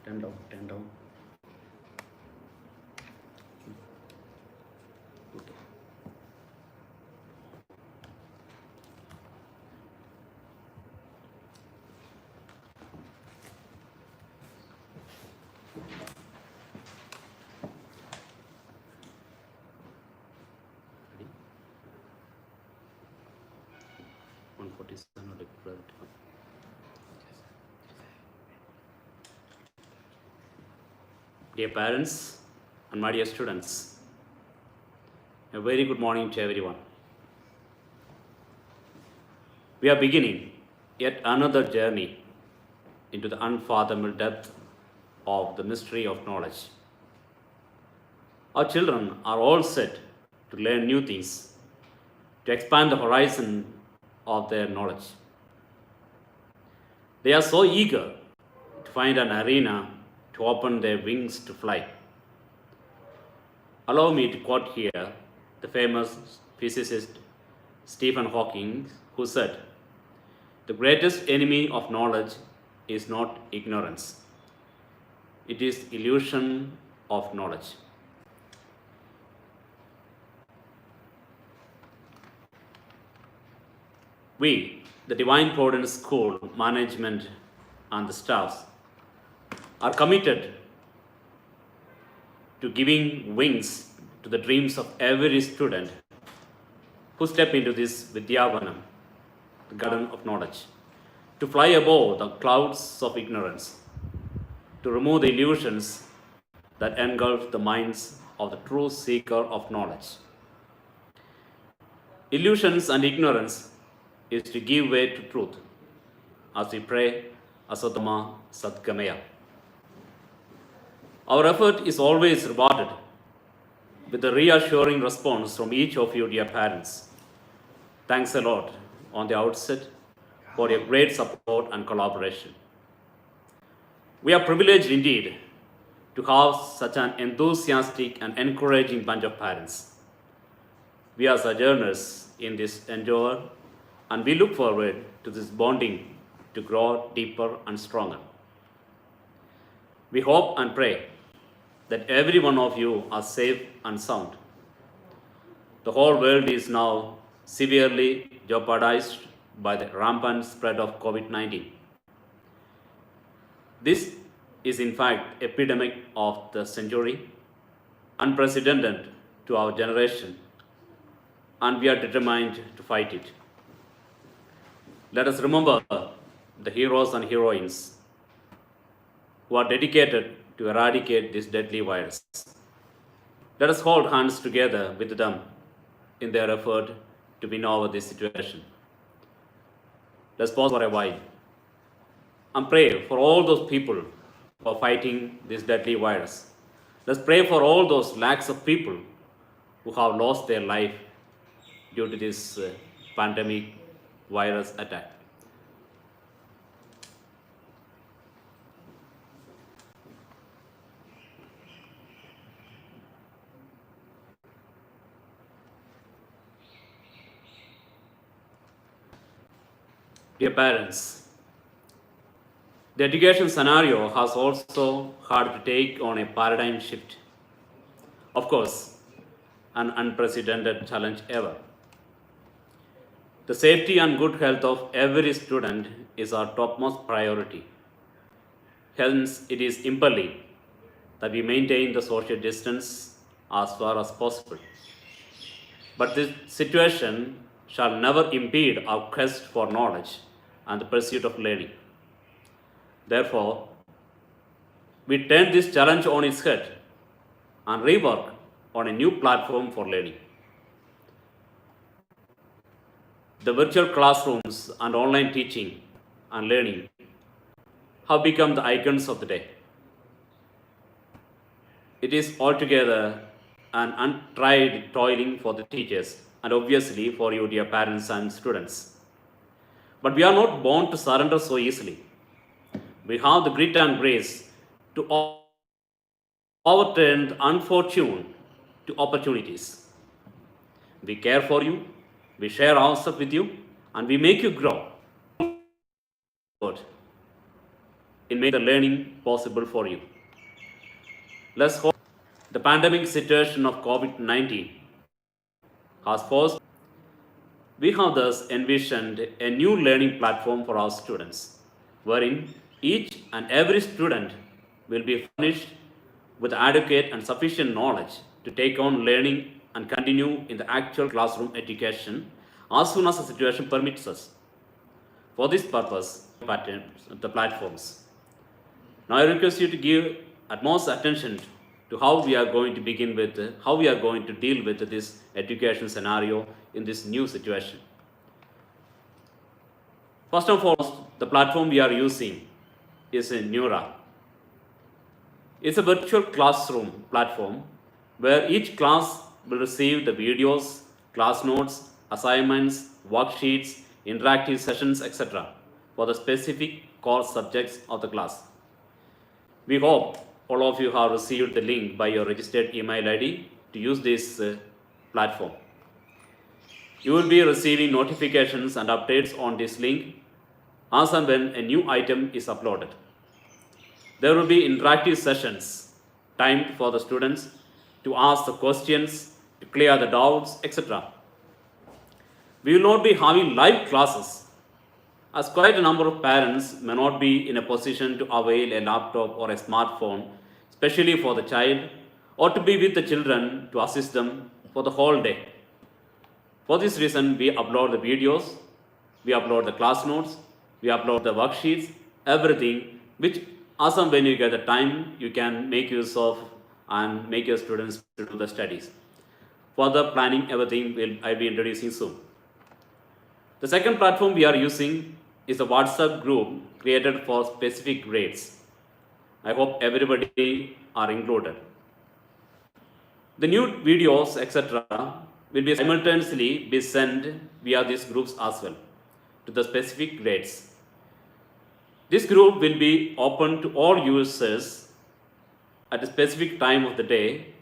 Turn down, turn down. Okay. Ready? 147 or different. Dear parents and my dear students, a very good morning to everyone. We are beginning yet another journey into the unfathomable depth of the mystery of knowledge. Our children are all set to learn new things, to expand the horizon of their knowledge. They are so eager to find an arena to open their wings to fly. Allow me to quote here the famous physicist Stephen Hawking, who said, "The greatest enemy of knowledge is not ignorance, it is illusion of knowledge." We, the Divine Providence School management and the staffs, are committed to giving wings to the dreams of every student who step into this Vidyavanam, the garden of knowledge, to fly above the clouds of ignorance, to remove the illusions that engulf the minds of the true seeker of knowledge. Illusions and ignorance is to give way to truth, as we pray, Asatama Satgamaya. Our effort is always rewarded with a reassuring response from each of you, dear parents. Thanks a lot on the outset for your great support and collaboration. We are privileged indeed to have such an enthusiastic and encouraging bunch of parents. We are sojourners in this endeavor, and we look forward to this bonding to grow deeper and stronger. We hope and pray that every one of you are safe and sound. The whole world is now severely jeopardized by the rampant spread of COVID-19. This is in fact epidemic of the century, unprecedented to our generation, and we are determined to fight it. Let us remember the heroes and heroines who are dedicated to eradicate this deadly virus. Let us hold hands together with them in their effort to win over this situation. Let's pause for a while and pray for all those people who are fighting this deadly virus. Let's pray for all those lakhs of people who have lost their life due to this pandemic virus attack. Dear parents, the education scenario has also had to take on a paradigm shift. Of course, an unprecedented challenge ever. The safety and good health of every student is our topmost priority. Hence, it is impelling that we maintain the social distance as far as possible. But this situation shall never impede our quest for knowledge and the pursuit of learning. Therefore, we turn this challenge on its head and rework on a new platform for learning. The virtual classrooms and online teaching and learning have become the icons of the day. It is altogether an untried toiling for the teachers and obviously for you, dear parents and students. But we are not born to surrender so easily. We have the grit and grace to overturn the unfortunate to opportunities. We care for you, we share ourselves with you, and we make you grow. in making the learning possible for you. Let's hope the pandemic situation of COVID 19 has forced. We have thus envisioned a new learning platform for our students, wherein each and every student will be furnished with adequate and sufficient knowledge to take on learning and continue in the actual classroom education as soon as the situation permits us. For this purpose, the platforms. Now I request you to give utmost attention to how we are going to begin with, how we are going to deal with this education scenario in this new situation. First and foremost, the platform we are using is Neura. It's a virtual classroom platform where each class will receive the videos, class notes, assignments, worksheets, interactive sessions, etc. for the specific core subjects of the class. We hope all of you have received the link by your registered email ID to use this platform. You will be receiving notifications and updates on this link as and when a new item is uploaded. There will be interactive sessions timed for the students to ask the questions, to clear the doubts, etc. We will not be having live classes, as quite a number of parents may not be in a position to avail a laptop or a smartphone, especially for the child, or to be with the children to assist them for the whole day. For this reason, we upload the videos, we upload the class notes, we upload the worksheets, everything which as and when you get the time, you can make use of and make your students to do the studies. Further planning, everything I'll be introducing soon. The second platform we are using is a WhatsApp group created for specific grades. I hope everybody are included. The new videos, etc., will be simultaneously be sent via these groups as well to the specific grades. This group will be open to all users at a specific time of the day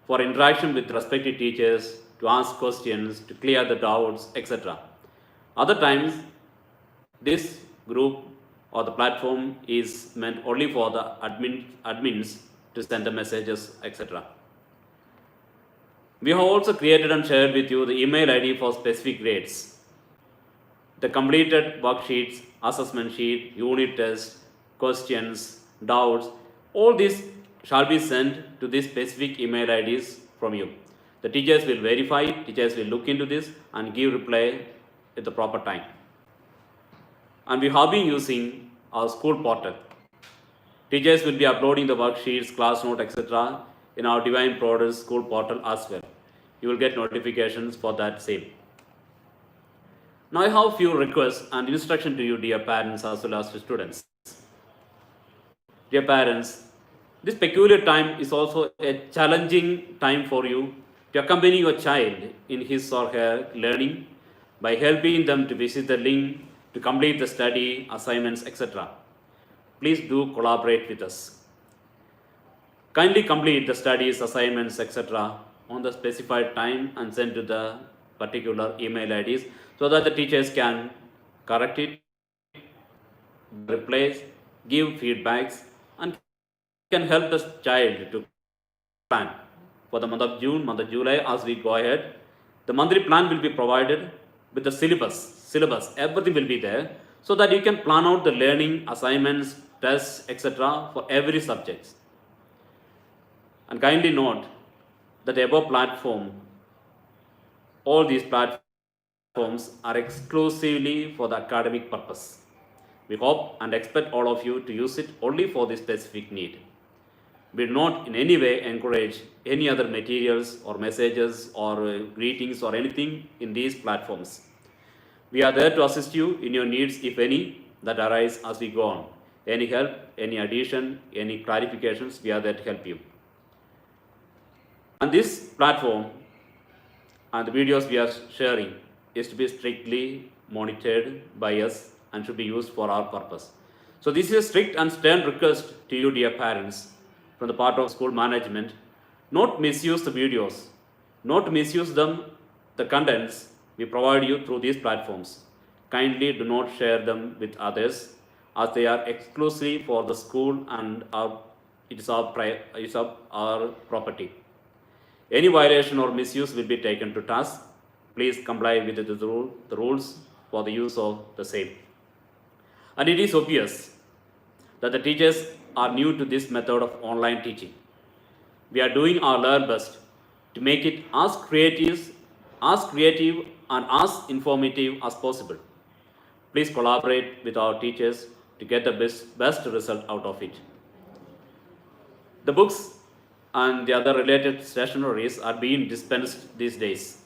for interaction with respective teachers, to ask questions, to clear the doubts, etc. Other times, this group or the platform is meant only for the admins to send the messages, etc. We have also created and shared with you the email ID for specific grades. The completed worksheets, assessment sheet, unit test, questions, doubts, all these shall be sent to these specific email IDs from you. The teachers will verify, teachers will look into this and give reply at the proper time. And we have been using our school portal. Teachers will be uploading the worksheets, class note, etc. in our Divine Providence school portal as well. You will get notifications for that same. Now I have few requests and instruction to you, dear parents as well as to students. Dear parents, this peculiar time is also a challenging time for you to accompany your child in his or her learning by helping them to visit the link, to complete the study, assignments, etc. Please do collaborate with us. Kindly complete the studies, assignments, etc. on the specified time and send to the particular email IDs so that the teachers can correct it, replace, give feedbacks, and can help the child to plan. For the month of June, month of July, as we go ahead, the monthly plan will be provided with the syllabus, everything will be there, so that you can plan out the learning, assignments, tests, etc. for every subject. And kindly note that the above platform, all these platforms are exclusively for the academic purpose. We hope and expect all of you to use it only for this specific need. We do not in any way encourage any other materials or messages or greetings or anything in these platforms. We are there to assist you in your needs, if any, that arise as we go on. Any help, any addition, any clarifications, we are there to help you. And this platform and the videos we are sharing is to be strictly monitored by us and should be used for our purpose. So this is a strict and stern request to you, dear parents, from the part of school management. Not misuse the videos, not misuse them, the contents we provide you through these platforms. Kindly do not share them with others as they are exclusively for the school and it's our property. Any violation or misuse will be taken to task. Please comply with the rules for the use of the same. And it is obvious that the teachers are new to this method of online teaching. We are doing our level best to make it as creative and as informative as possible. Please collaborate with our teachers to get the best result out of it. The books and the other related stationeries are being dispensed these days.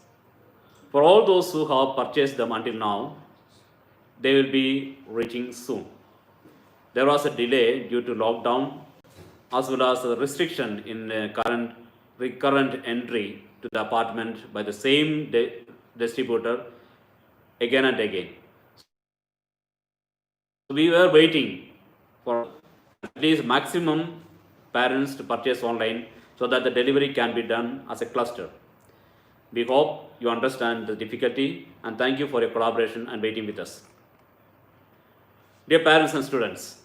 For all those who have purchased them until now, they will be reaching soon. There was a delay due to lockdown as well as a restriction in recurrent entry to the apartment by the same distributor again and again. So we were waiting for at least maximum parents to purchase online so that the delivery can be done as a cluster. We hope you understand the difficulty and thank you for your collaboration and waiting with us. Dear parents and students,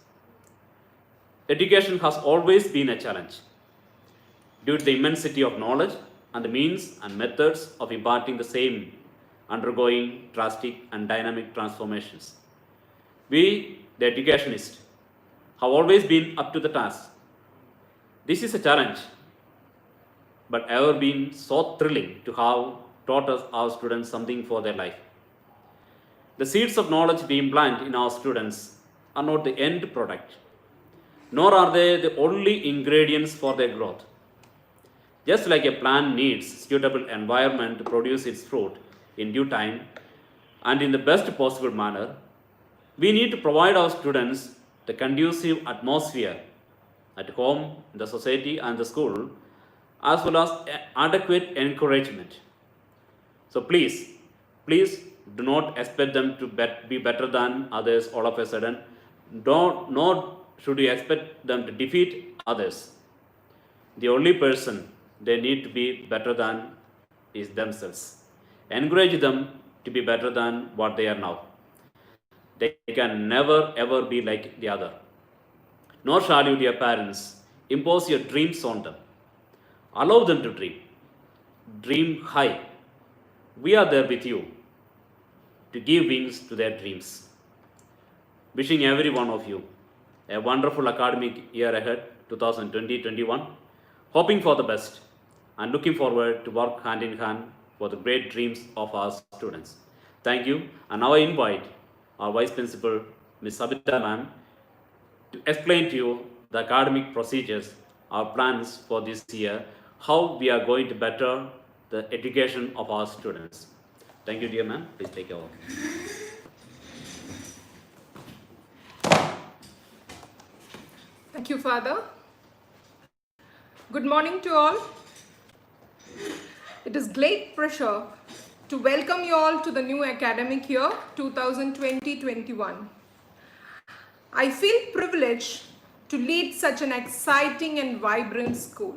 education has always been a challenge due to the immensity of knowledge and the means and methods of imparting the same undergoing drastic and dynamic transformations. We, the educationists, have always been up to the task. This is a challenge, but ever been so thrilling to have taught us our students something for their life. The seeds of knowledge we implant in our students are not the end product, nor are they the only ingredients for their growth. Just like a plant needs suitable environment to produce its fruit in due time and in the best possible manner, we need to provide our students the conducive atmosphere at home, in the society and the school, as well as adequate encouragement. So please do not expect them to be better than others all of a sudden. Nor should you expect them to defeat others. The only person they need to be better than is themselves. Encourage them to be better than what they are now. They can never ever be like the other. Nor shall you, dear parents, impose your dreams on them. Allow them to dream. Dream high. We are there with you to give wings to their dreams. Wishing every one of you a wonderful academic year ahead, 2020-21. Hoping for the best and looking forward to work hand in hand for the great dreams of our students. Thank you. And now I invite our Vice Principal, Ms. Sabita ma'am, to explain to you the academic procedures, our plans for this year, how we are going to better the education of our students. Thank you, dear ma'am. Please take your walk. Thank you, Father. Good morning to all. It is great pleasure to welcome you all to the new academic year 2020-21. I feel privileged to lead such an exciting and vibrant school,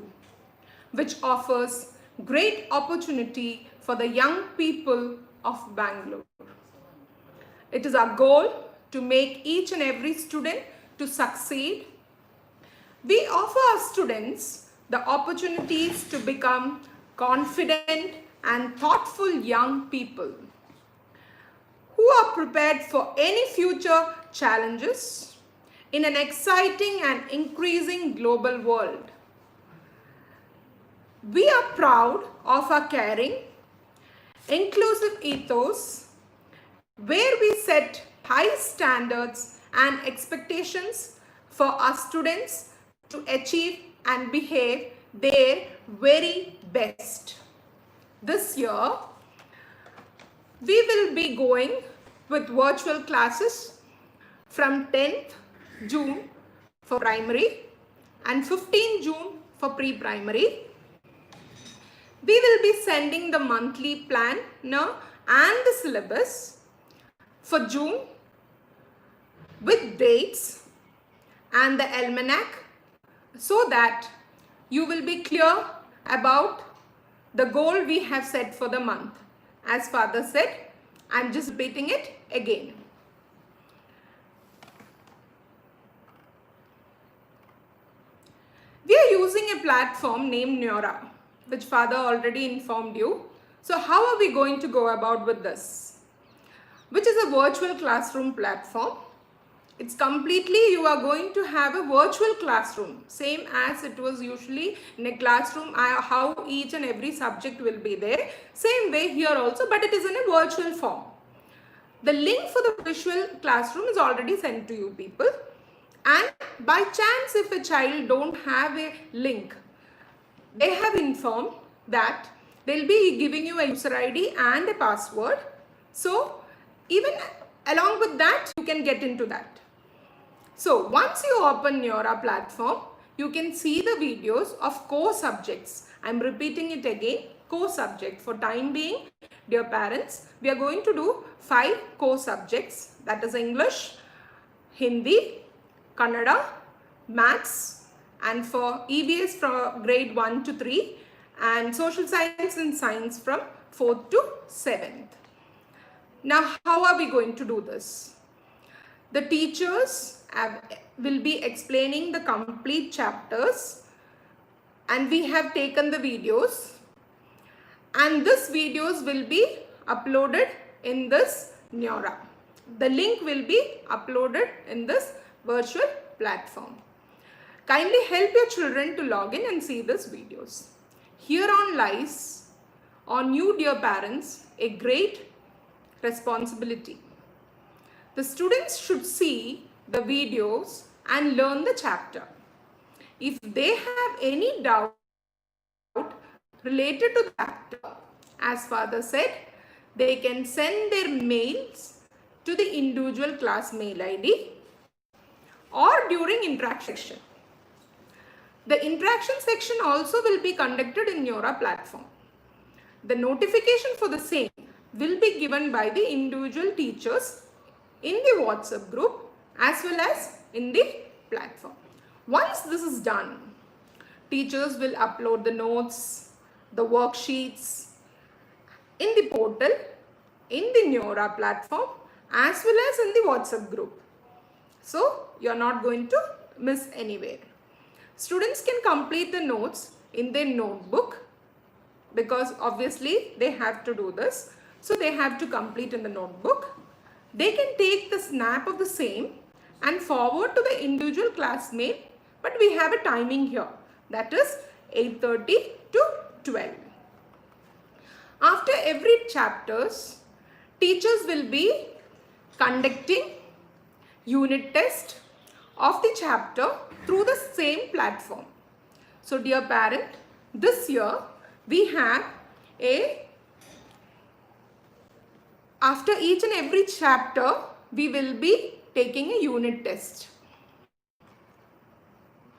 which offers great opportunity for the young people of Bangalore. It is our goal to make each and every student to succeed. We offer our students the opportunities to become confident and thoughtful young people who are prepared for any future challenges in an exciting and increasing global world. We are proud of our caring, inclusive ethos, where we set high standards and expectations for our students to achieve and behave their very best. This year, we will be going with virtual classes from 10th June for primary and 15th June for pre-primary. We will be sending the monthly planner and the syllabus for June with dates and the almanac so that you will be clear about the goal we have set for the month. As Father said, I'm just repeating it again. using a platform named Neura, which Father already informed you. So how are we going to go about with this? Which is a virtual classroom platform. It's completely, you are going to have a virtual classroom, same as it was usually in a classroom, how each and every subject will be there. Same way here also, but it is in a virtual form. The link for the visual classroom is already sent to you people. And by chance, if a child don't have a link, they have informed that they'll be giving you a user ID and a password. So even along with that, you can get into that. So once you open your platform, you can see the videos of core subjects. I'm repeating it again, core subject. For time being, dear parents, we are going to do 5 core subjects, that is English, Hindi, Kannada, Maths, and for EVS from grade 1 to 3, and Social Science and Science from 4th to 7th. Now, how are we going to do this? The teachers will be explaining the complete chapters, and we have taken the videos, and these videos will be uploaded in this Neura. The link will be uploaded in this virtual platform. Kindly help your children to log in and see these videos. Hereon lies on you, dear parents, a great responsibility. The students should see the videos and learn the chapter. If they have any doubt related to the chapter, as Father said, they can send their mails to the individual class mail ID or during interaction section. The interaction section also will be conducted in Neura platform. The notification for the same will be given by the individual teachers in the WhatsApp group as well as in the platform. Once this is done, teachers will upload the notes, the worksheets in the portal, in the Neura platform as well as in the WhatsApp group. So you are not going to miss anywhere. Students can complete the notes in their notebook because obviously they have to do this. So they have to complete in the notebook. They can take the snap of the same and forward to the individual classmate, but we have a timing here, that is 8:30 to 12. After every chapters, teachers will be conducting unit test of the chapter through the same platform. So dear parent, this year we have after each and every chapter, we will be taking a unit test.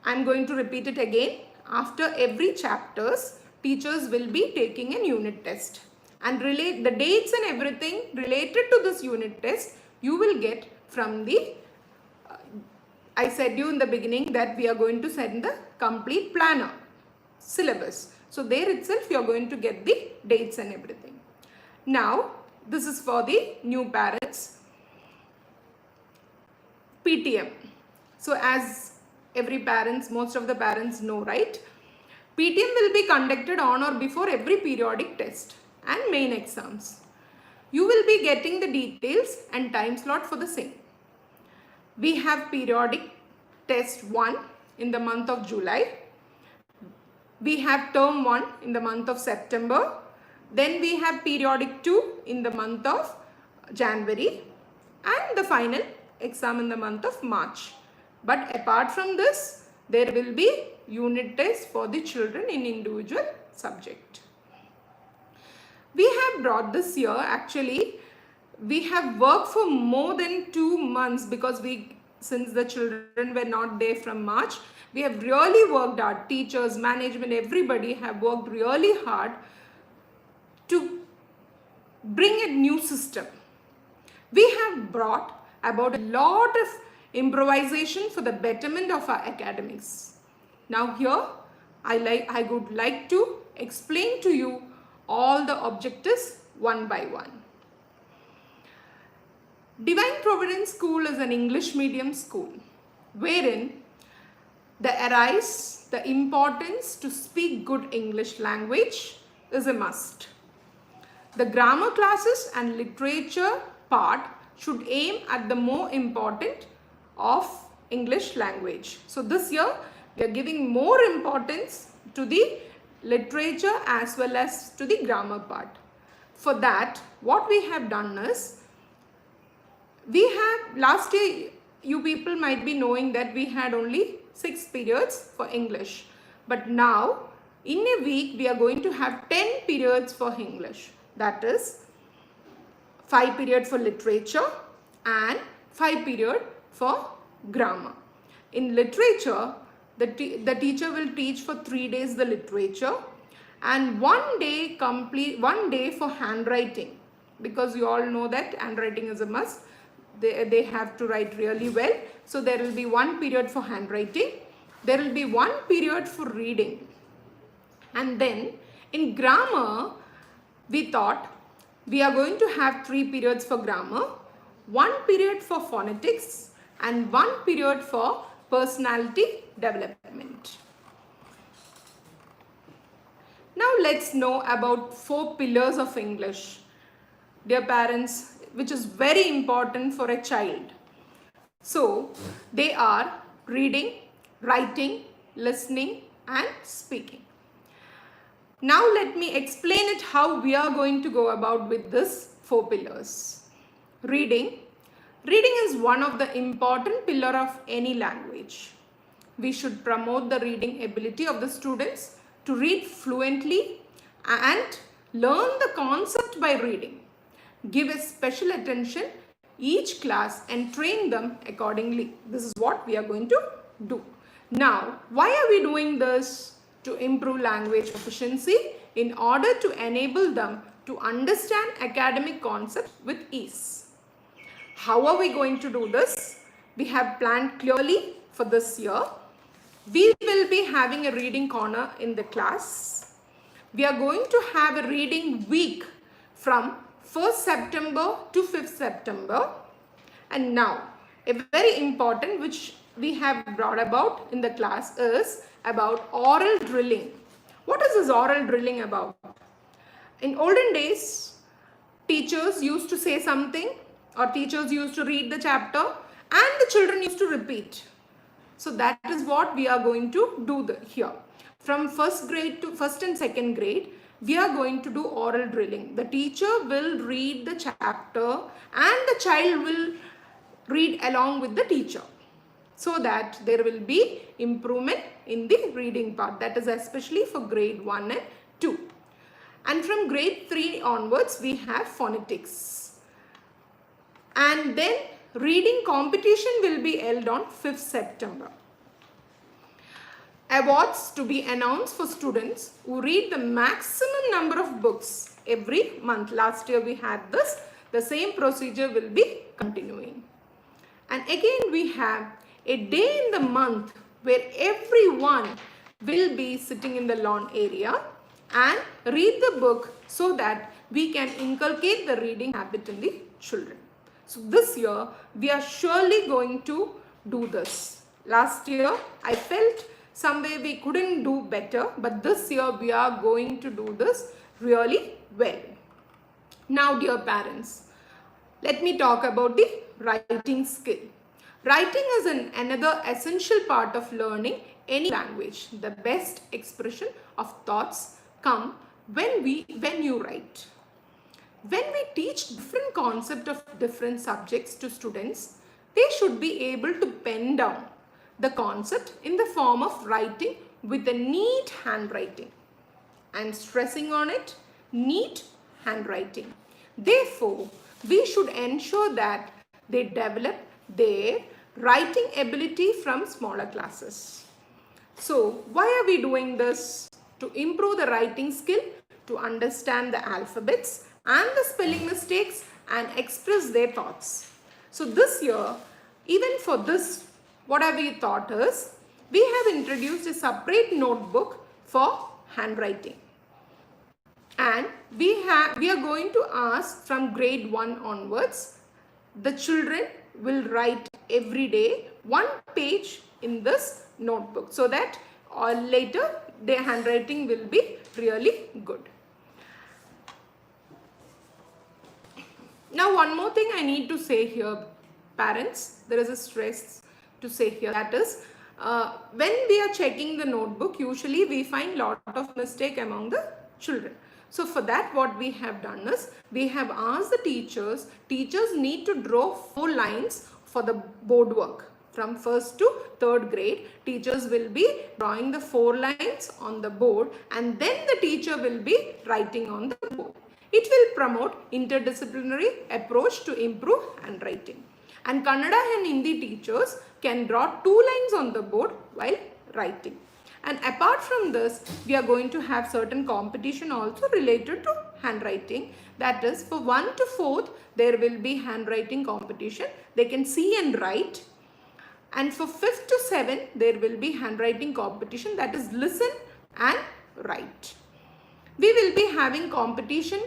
I'm going to repeat it again. After every chapters, teachers will be taking a unit test. And relate the dates and everything related to this unit test, you will get from the, I said you in the beginning that we are going to send the complete planner, syllabus. So there itself you are going to get the dates and everything. Now, this is for the new parents. PTM. So as every parents, most of the parents know, right? PTM will be conducted on or before every periodic test and main exams. You will be getting the details and time slot for the same. We have periodic test 1 in the month of July. We have term 1 in the month of September. Then we have periodic 2 in the month of January and the final exam in the month of March. But apart from this, there will be unit tests for the children in individual subject. We have brought this year, actually, we have worked for more than 2 months because since the children were not there from March, we have really worked hard. Teachers, management, everybody have worked really hard to bring a new system. We have brought about a lot of improvisation for the betterment of our academics. Now here, I would like to explain to you all the objectives one by one. Divine Providence School is an English medium school wherein the Arise the importance to speak good English language is a must. The grammar classes and literature part should aim at the more important of English language. So this year we are giving more importance to the literature as well as to the grammar part. For that, what we have done is, we have last year, you people might be knowing that we had only 6 periods for English, but now in a week we are going to have 10 periods for English. That is 5 period for literature and 5 period for grammar. In literature, the teacher will teach for 3 days the literature and 1 day for handwriting, because you all know that handwriting is a must. They have to write really well. So there will be 1 period for handwriting. There will be 1 period for reading. And then in grammar, we thought we are going to have 3 periods for grammar, 1 period for phonetics and 1 period for personality development. Now let's know about 4 pillars of English, dear parents, which is very important for a child. So they are reading, writing, listening and speaking. Now let me explain it how we are going to go about with this 4 pillars. Reading. Reading is one of the important pillar of any language. We should promote the reading ability of the students to read fluently and learn the concept by reading. Give a special attention each class and train them accordingly. This is what we are going to do. Now, why are we doing this? To improve language proficiency in order to enable them to understand academic concepts with ease. How are we going to do this? We have planned clearly for this year. We will be having a reading corner in the class. We are going to have a reading week from 1st September to 5th September. And now, a very important which we have brought about in the class is about oral drilling. What is this oral drilling about? In olden days, teachers used to say something or teachers used to read the chapter and the children used to repeat. So that is what we are going to do here. From 1st grade to 1st and 2nd grade, we are going to do oral drilling. The teacher will read the chapter and the child will read along with the teacher, so that there will be improvement in the reading part. That is especially for grade 1 and 2. And from grade 3 onwards, we have phonetics. And then reading competition will be held on 5th September. Awards to be announced for students who read the maximum number of books every month. Last year we had this. The same procedure will be continuing. And again we have a day in the month where everyone will be sitting in the lawn area and read the book so that we can inculcate the reading habit in the children. So this year we are surely going to do this. Last year I felt somewhere we couldn't do better, but this year we are going to do this really well. Now dear parents, let me talk about the writing skill. Writing is another essential part of learning any language. The best expression of thoughts come when you write. When we teach different concepts of different subjects to students, they should be able to pen down the concept in the form of writing with a neat handwriting. I am stressing on it, neat handwriting. Therefore, we should ensure that they develop their writing ability from smaller classes. So, why are we doing this? To improve the writing skill, to understand the alphabets and the spelling mistakes and express their thoughts. So this year, even for this, what have we thought is, we have introduced a separate notebook for handwriting. And we are going to ask from grade 1 onwards, the children will write every day 1 page in this notebook, so that or later their handwriting will be really good. Now one more thing I need to say here, parents, there is a stress to say here, that is when we are checking the notebook, usually we find lot of mistake among the children. So for that, what we have done is, we have asked the teachers need to draw 4 lines for the board work. From 1st to 3rd grade, teachers will be drawing the 4 lines on the board, and then the teacher will be writing on the board. It will promote interdisciplinary approach to improve handwriting. And Kannada and Hindi teachers can draw 2 lines on the board while writing. And apart from this, we are going to have certain competition also related to handwriting. That is, for 1 to 4th, there will be handwriting competition. They can see and write. And for 5th to 7th, there will be handwriting competition, that is listen and write. We will be having competition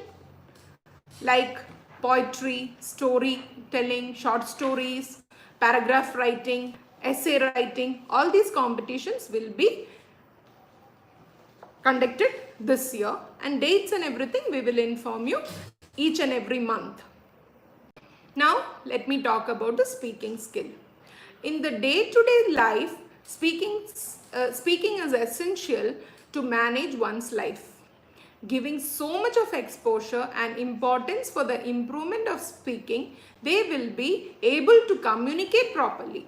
like poetry, storytelling, short stories, paragraph writing, essay writing. All these competitions will be conducted this year, and dates and everything we will inform you each and every month. Now let me talk about the speaking skill. In the day-to-day life, speaking is essential to manage one's life. Giving so much of exposure and importance for the improvement of speaking, they will be able to communicate properly.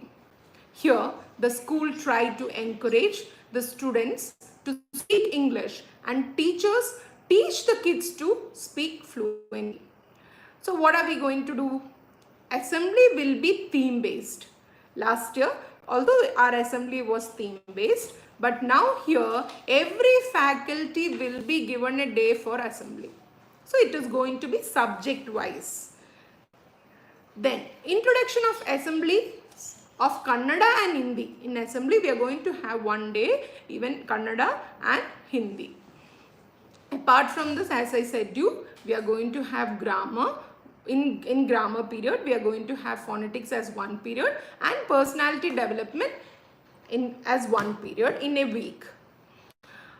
Here, the school tried to encourage the students to speak English, and teachers teach the kids to speak fluently. So what are we going to do? Assembly will be theme based. Last year, although our assembly was theme based, but now here every faculty will be given a day for assembly. So it is going to be subject wise. Then introduction of assembly of Kannada and Hindi. In assembly we are going to have 1 day, even Kannada and Hindi. Apart from this, as I said you, we are going to have grammar. In grammar period, we are going to have phonetics as 1 period and personality development as 1 period in a week.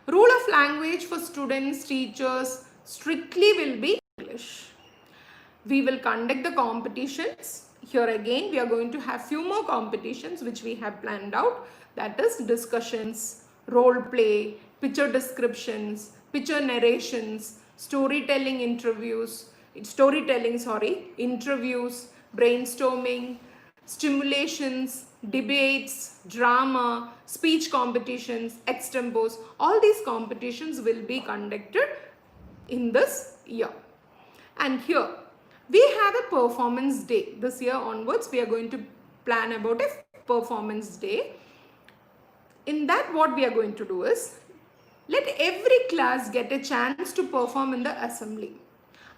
Rule of language for students, teachers strictly will be English. We will conduct the competitions. Here again, we are going to have few more competitions which we have planned out. That is discussions, role play, picture descriptions, picture narrations, storytelling, interviews, brainstorming, stimulations, debates, drama, speech competitions, extempos. All these competitions will be conducted in this year. And here we have a performance day. This year onwards, we are going to plan about a performance day. In that, what we are going to do is, let every class get a chance to perform in the assembly.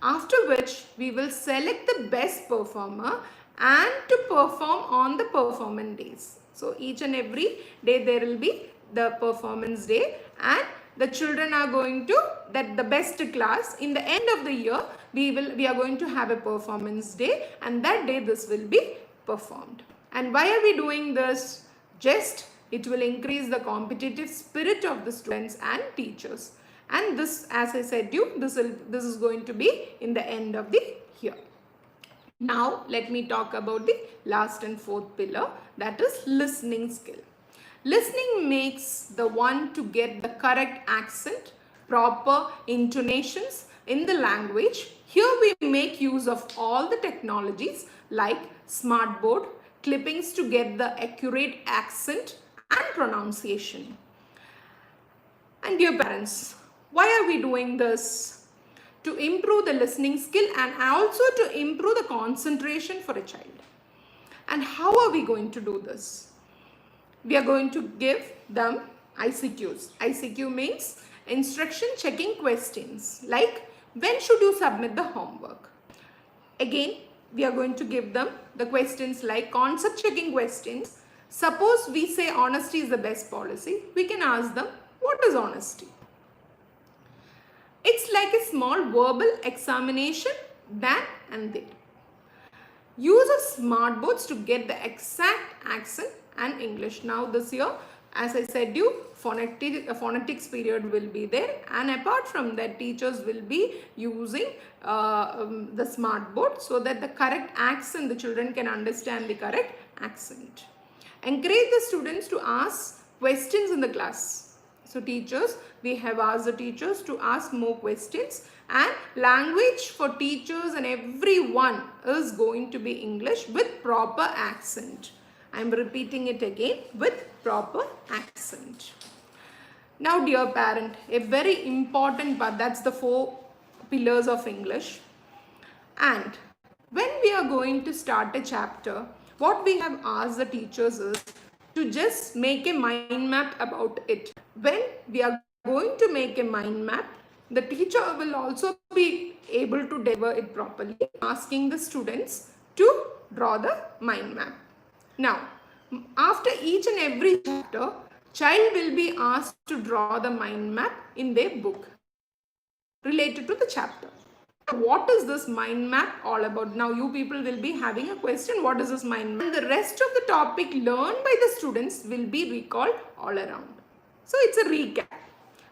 After which, we will select the best performer and to perform on the performance days. So each and every day there will be the performance day, and the children are going to, that the best class, in the end of the year we are going to have a performance day, and that day this will be performed. And why are we doing this? Just it will increase the competitive spirit of the students and teachers. And this, as I said you, this is going to be in the end of the year. Now let me talk about the last and 4th pillar, that is listening skill. Listening makes the one to get the correct accent, proper intonations in the language. Here we make use of all the technologies like smartboard, clippings to get the accurate accent and pronunciation. And dear parents, why are we doing this? To improve the listening skill and also to improve the concentration for a child. And how are we going to do this? We are going to give them ICQs. ICQ means instruction checking questions, like when should you submit the homework? Again, we are going to give them the questions like concept checking questions. Suppose we say honesty is the best policy, we can ask them, what is honesty? It's like a small verbal examination, then and there. Use of smart boards to get the exact accent and English. Now this year As I said you, phonetics period will be there, and apart from that teachers will be using the smart board so that the correct accent, the children can understand the correct accent. Encourage the students to ask questions in the class. So teachers, we have asked the teachers to ask more questions, and language for teachers and everyone is going to be English with proper accent. I am repeating it again, with proper accent. Now dear parent, a very important part, that's the 4 pillars of English. And when we are going to start a chapter, what we have asked the teachers is to just make a mind map about it. When we are going to make a mind map, the teacher will also be able to deliver it properly, asking the students to draw the mind map. Now, after each and every chapter, child will be asked to draw the mind map in their book related to the chapter. What is this mind map all about? Now you people will be having a question, what is this mind map? And the rest of the topic learned by the students will be recalled all around. So it's a recap.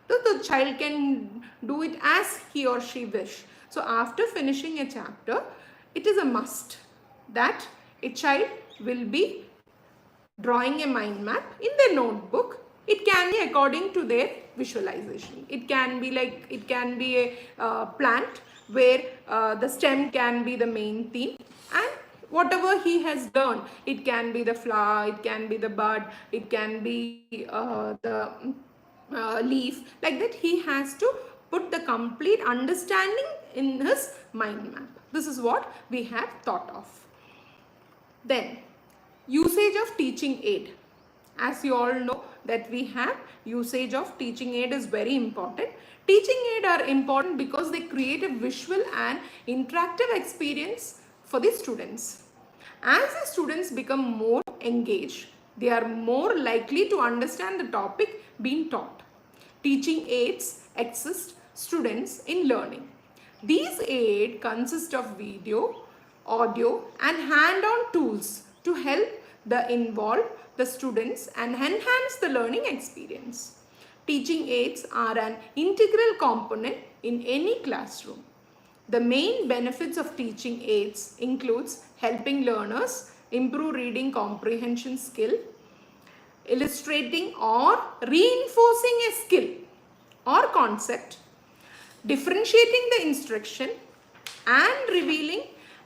So the child can do it as he or she wish. So after finishing a chapter, it is a must that a child will be drawing a mind map in their notebook. It can be according to their visualization. It can be like, it can be a plant where the stem can be the main theme, and whatever he has learned, it can be the flower, it can be the bud, it can be the leaf, like that he has to put the complete understanding in his mind map. This is what we have thought of. Then usage of teaching aid. As you all know that we have usage of teaching aid is very important. Teaching aid are important because they create a visual and interactive experience for the students. As the students become more engaged, they are more likely to understand the topic being taught. Teaching aids assist students in learning. These aids consist of video, audio and hand-on tools to help involve the students and enhance the learning experience. Teaching aids are an integral component in any classroom. The main benefits of teaching aids includes helping learners improve reading comprehension skill, illustrating or reinforcing a skill or concept, differentiating the instruction, and revealing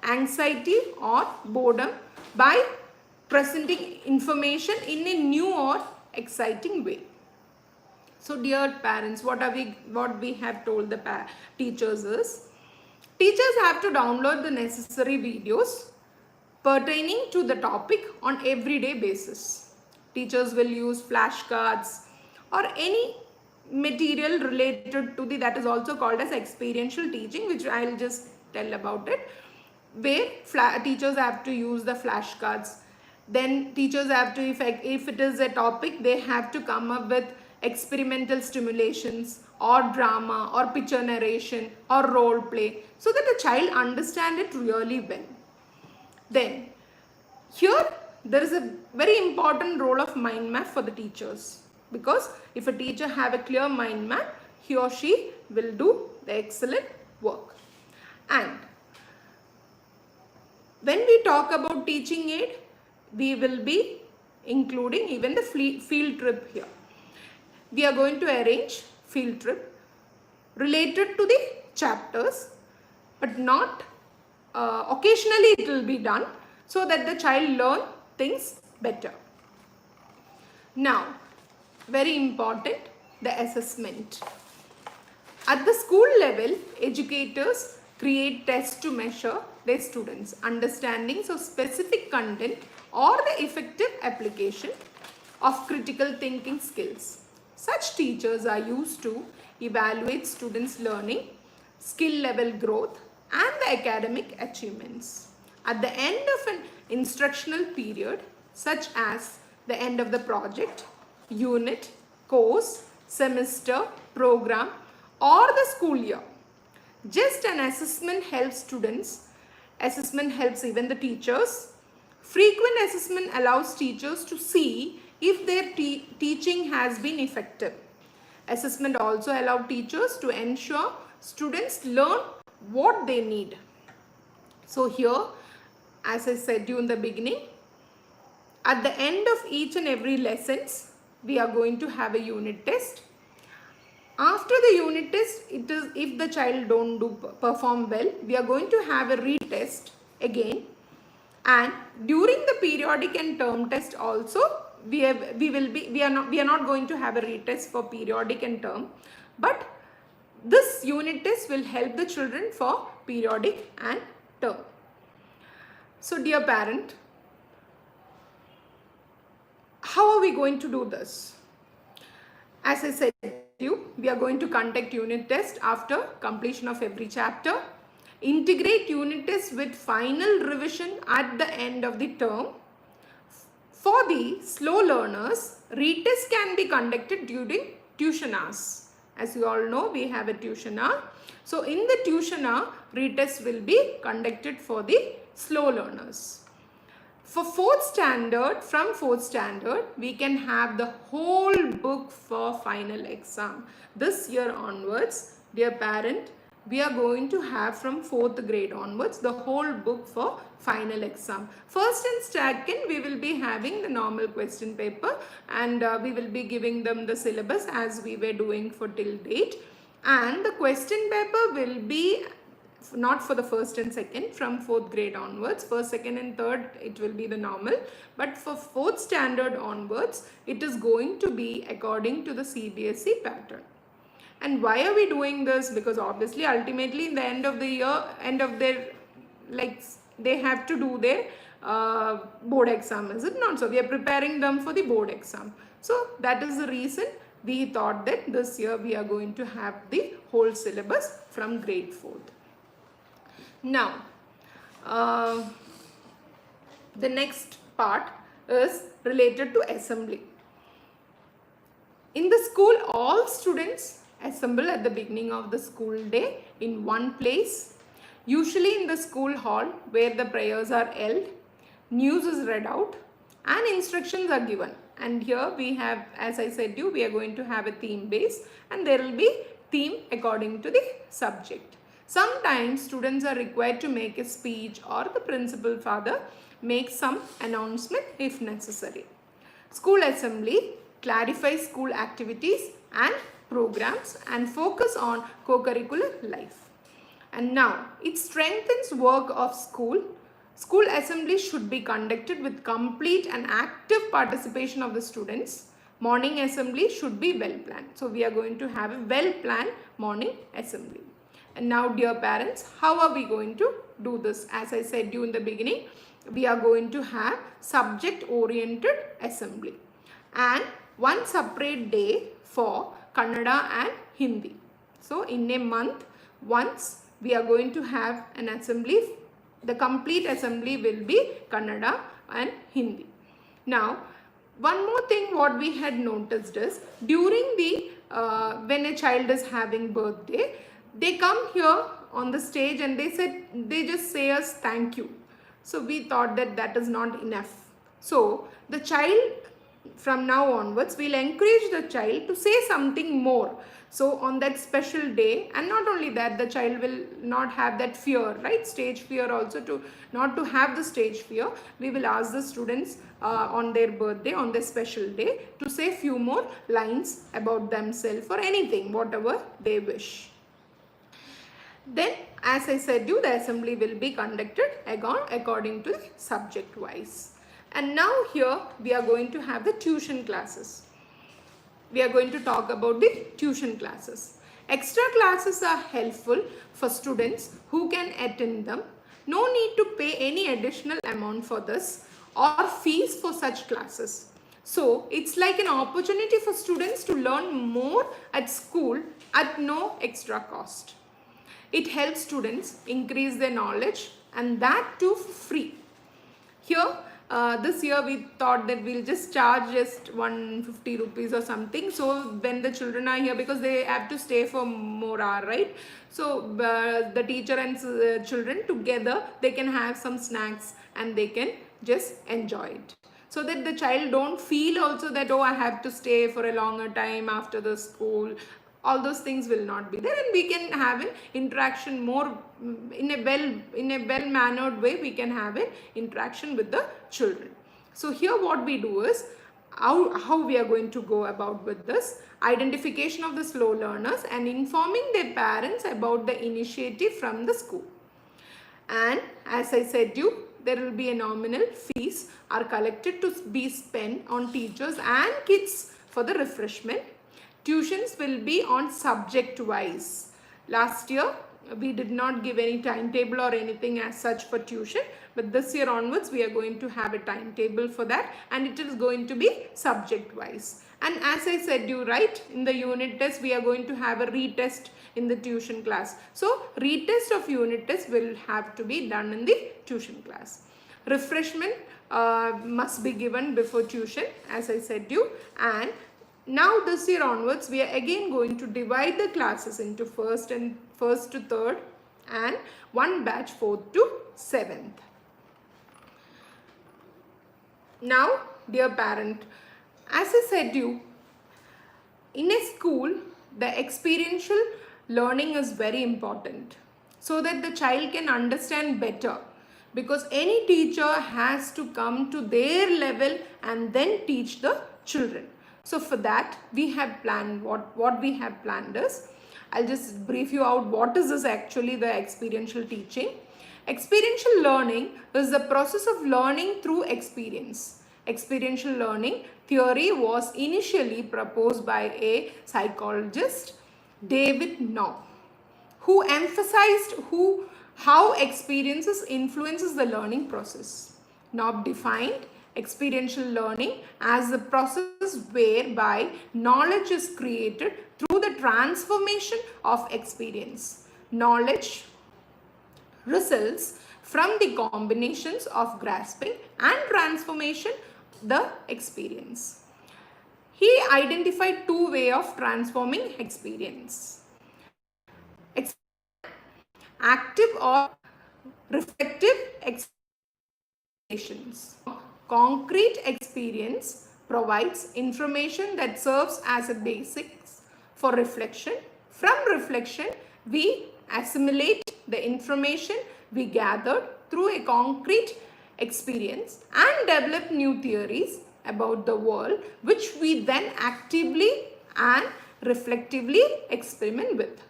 anxiety or boredom by presenting information in a new or exciting way. So dear parents, what we have told the teachers is, teachers have to download the necessary videos pertaining to the topic on everyday basis. Teachers will use flashcards or any material related to that is also called as experiential teaching, which I'll just tell about it, where teachers have to use the flashcards. Then teachers have to, if it is a topic, they have to come up with experimental stimulations or drama or picture narration or role play so that the child understands it really well. Then here there is a very important role of mind map for the teachers, because if a teacher have a clear mind map, he or she will do the excellent work. And when we talk about teaching aid, we will be including even the field trip here. We are going to arrange field trip related to the chapters, but not occasionally it will be done so that the child learn things better. Now, very important, the assessment. At the school level, educators create tests to measure their students' understandings of specific content or the effective application of critical thinking skills. Such teachers are used to evaluate students' learning, skill level growth, and the academic achievements. At the end of an instructional period, such as the end of the project, unit, course, semester, program, or the school year, just an assessment helps students. Assessment helps even the teachers. Frequent assessment allows teachers to see if their teaching has been effective. Assessment also allows teachers to ensure students learn what they need. So here, as I said you in the beginning, at the end of each and every lessons, we are going to have a unit test. After the unit test, it is if the child don't perform well, we are going to have a retest again. And during the periodic and term test also, we are not going to have a retest for periodic and term, but this unit test will help the children for periodic and term. So dear parent, how are we going to do this? As I said to you, we are going to conduct unit test after completion of every chapter. Integrate unit test with final revision at the end of the term. For the slow learners, retest can be conducted during tuition hours. As you all know, we have a tuition hour. So in the tuition hour, retest will be conducted for the slow learners. For fourth standard, from fourth standard, we can have the whole book for final exam. This year onwards, dear parent, we are going to have from 4th grade onwards the whole book for final exam. First and second, we will be having the normal question paper, and we will be giving them the syllabus as we were doing for till date. And the question paper will be not for the first and second, from 4th grade onwards. First, second and third, it will be the normal, but for 4th standard onwards, it is going to be according to the CBSE pattern. And why are we doing this? Because obviously ultimately in the end of the year, end of their, like, they have to do their board exam, is it not? So we are preparing them for the board exam. So that is the reason we thought that this year we are going to have the whole syllabus from grade 4th. Now, the next part is related to assembly. In the school, all students assemble at the beginning of the school day in one place, usually in the school hall where the prayers are held, news is read out and instructions are given. And here we have, as I said you, we are going to have a theme base, and there will be theme according to the subject. Sometimes students are required to make a speech, or the principal father makes some announcement if necessary. School assembly clarifies school activities and programs and focus on co-curricular life. And now it strengthens work of school. School assembly should be conducted with complete and active participation of the students. Morning assembly should be well planned. So we are going to have a well planned morning assembly. And now dear parents, how are we going to do this? As I said to you in the beginning, we are going to have subject oriented assembly and one separate day for Kannada and Hindi. So in a month, once we are going to have an assembly. The complete assembly will be Kannada and Hindi. Now, one more thing what we had noticed is during the when a child is having birthday, they come here on the stage and they just say us thank you. So we thought that that is not enough. So the child, from now onwards, we'll encourage the child to say something more. So on that special day, and not only that, the child will not have that fear, right? Stage fear also, not to have the stage fear. We will ask the students on their birthday, on their special day, to say few more lines about themselves or anything, whatever they wish. Then, as I said you, the assembly will be conducted according to the subject wise. And now here we are going to have the tuition classes. We are going to talk about the tuition classes. Extra classes are helpful for students who can attend them. No need to pay any additional amount for this or fees for such classes. So it's like an opportunity for students to learn more at school at no extra cost. It helps students increase their knowledge, and that too free. Here, this year we thought that we'll just charge just 150 rupees or something. So when the children are here, because they have to stay for more hour, right? So the teacher and children together, they can have some snacks and they can just enjoy it. so that the child don't feel also that, oh, I have to stay for a longer time after the school. All those things will not be there, and we can have an interaction more in a well mannered way. We can have an interaction with the children. So here what we do is, how we are going to go about with this: identification of the slow learners and informing their parents about the initiative from the school. And as I said you, there will be a nominal fees are collected to be spent on teachers and kids for the refreshment. Tuitions will be on subject wise. Last year we did not give any timetable or anything as such for tuition, but this year onwards we are going to have a timetable for that, and it is going to be subject wise. And as I said you, right, in the unit test we are going to have a retest in the tuition class. So retest of unit test will have to be done in the tuition class. Refreshment must be given before tuition, as I said you. And now this year onwards we are again going to divide the classes into first to third, and one batch 4th to 7th. Now dear parent, as I said you, in a school the experiential learning is very important, so that the child can understand better, because any teacher has to come to their level and then teach the children. So for that we have planned, what we have planned is, I'll just brief you out what is this actually, the experiential teaching. Experiential learning is the process of learning through experience. Experiential learning theory was initially proposed by a psychologist, David Naw, who emphasized how experiences influences the learning process. Naw defined experiential learning as the process whereby knowledge is created through the transformation of experience. Knowledge results from the combinations of grasping and transformation the experience. He identified two ways of transforming experience: active or reflective experience. Concrete experience provides information that serves as a basis for reflection. From reflection, we assimilate the information we gathered through a concrete experience and develop new theories about the world, which we then actively and reflectively experiment with.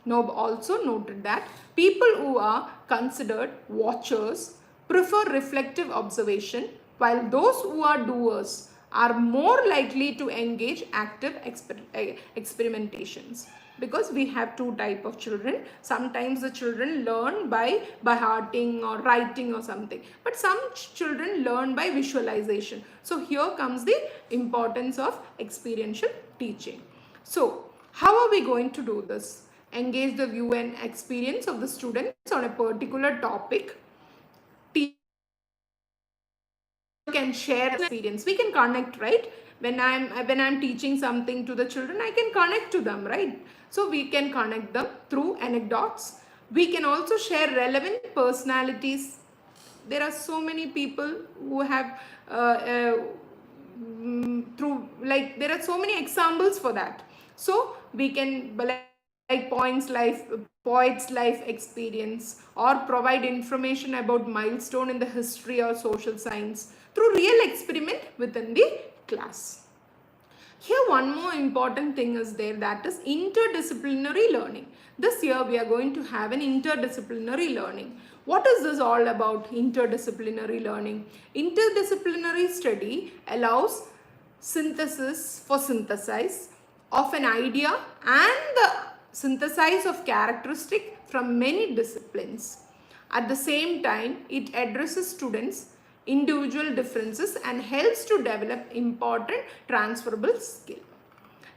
Nob also noted that people who are considered watchers prefer reflective observation, while those who are doers are more likely to engage active experimentations. Because we have two types of children. Sometimes the children learn by hearting or writing or something, but some children learn by visualization. So here comes the importance of experiential teaching. So how are we going to do this? Engage the view and experience of the students on a particular topic. Teacher can share experience. We can connect, right? When I'm teaching something to the children, I can connect to them, right? So we can connect them through anecdotes. We can also share relevant personalities. There are so many people who have there are so many examples for that. So we can, like poet's life experience, or provide information about milestone in the history or social science through real experiment within the class. Here one more important thing is there, that is interdisciplinary learning. This year we are going to have an interdisciplinary learning. What is this all about, interdisciplinary learning? Interdisciplinary study allows synthesis of an idea and the synthesis of characteristic from many disciplines. At the same time, it addresses students' individual differences and helps to develop important transferable skill.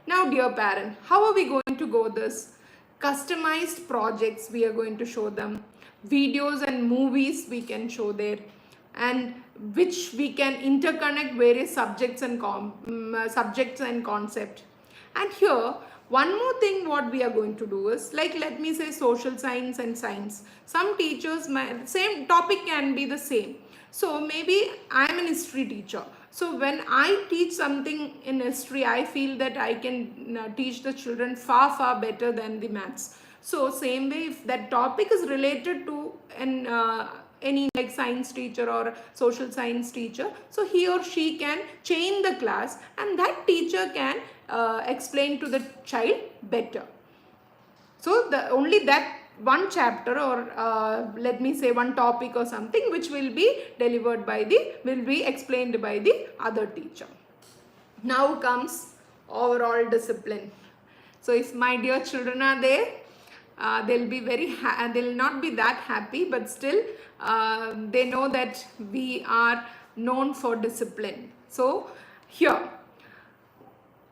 Now dear parent, how are we going to go this? Customized projects we are going to show them. Videos and movies we can show there, and which we can interconnect various subjects and concept. And here one more thing what we are going to do is, like, let me say social science and science. Some teachers, same topic can be the same. So maybe I am an history teacher. So when I teach something in history, I feel that I can teach the children far better than the maths. So same way, if that topic is related to an any like science teacher or social science teacher, so he or she can change the class, and that teacher can explain to the child better. So the only that one chapter, or let me say one topic or something, which will be delivered by the, will be explained by the other teacher. Now comes overall discipline. So if my dear children are there, they'll be they'll not be that happy, but still they know that we are known for discipline. So here,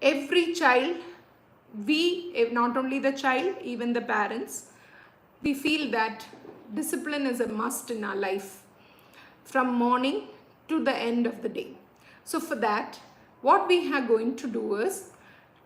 every child, not only the child, even the parents, we feel that discipline is a must in our life from morning to the end of the day. So for that, what we are going to do is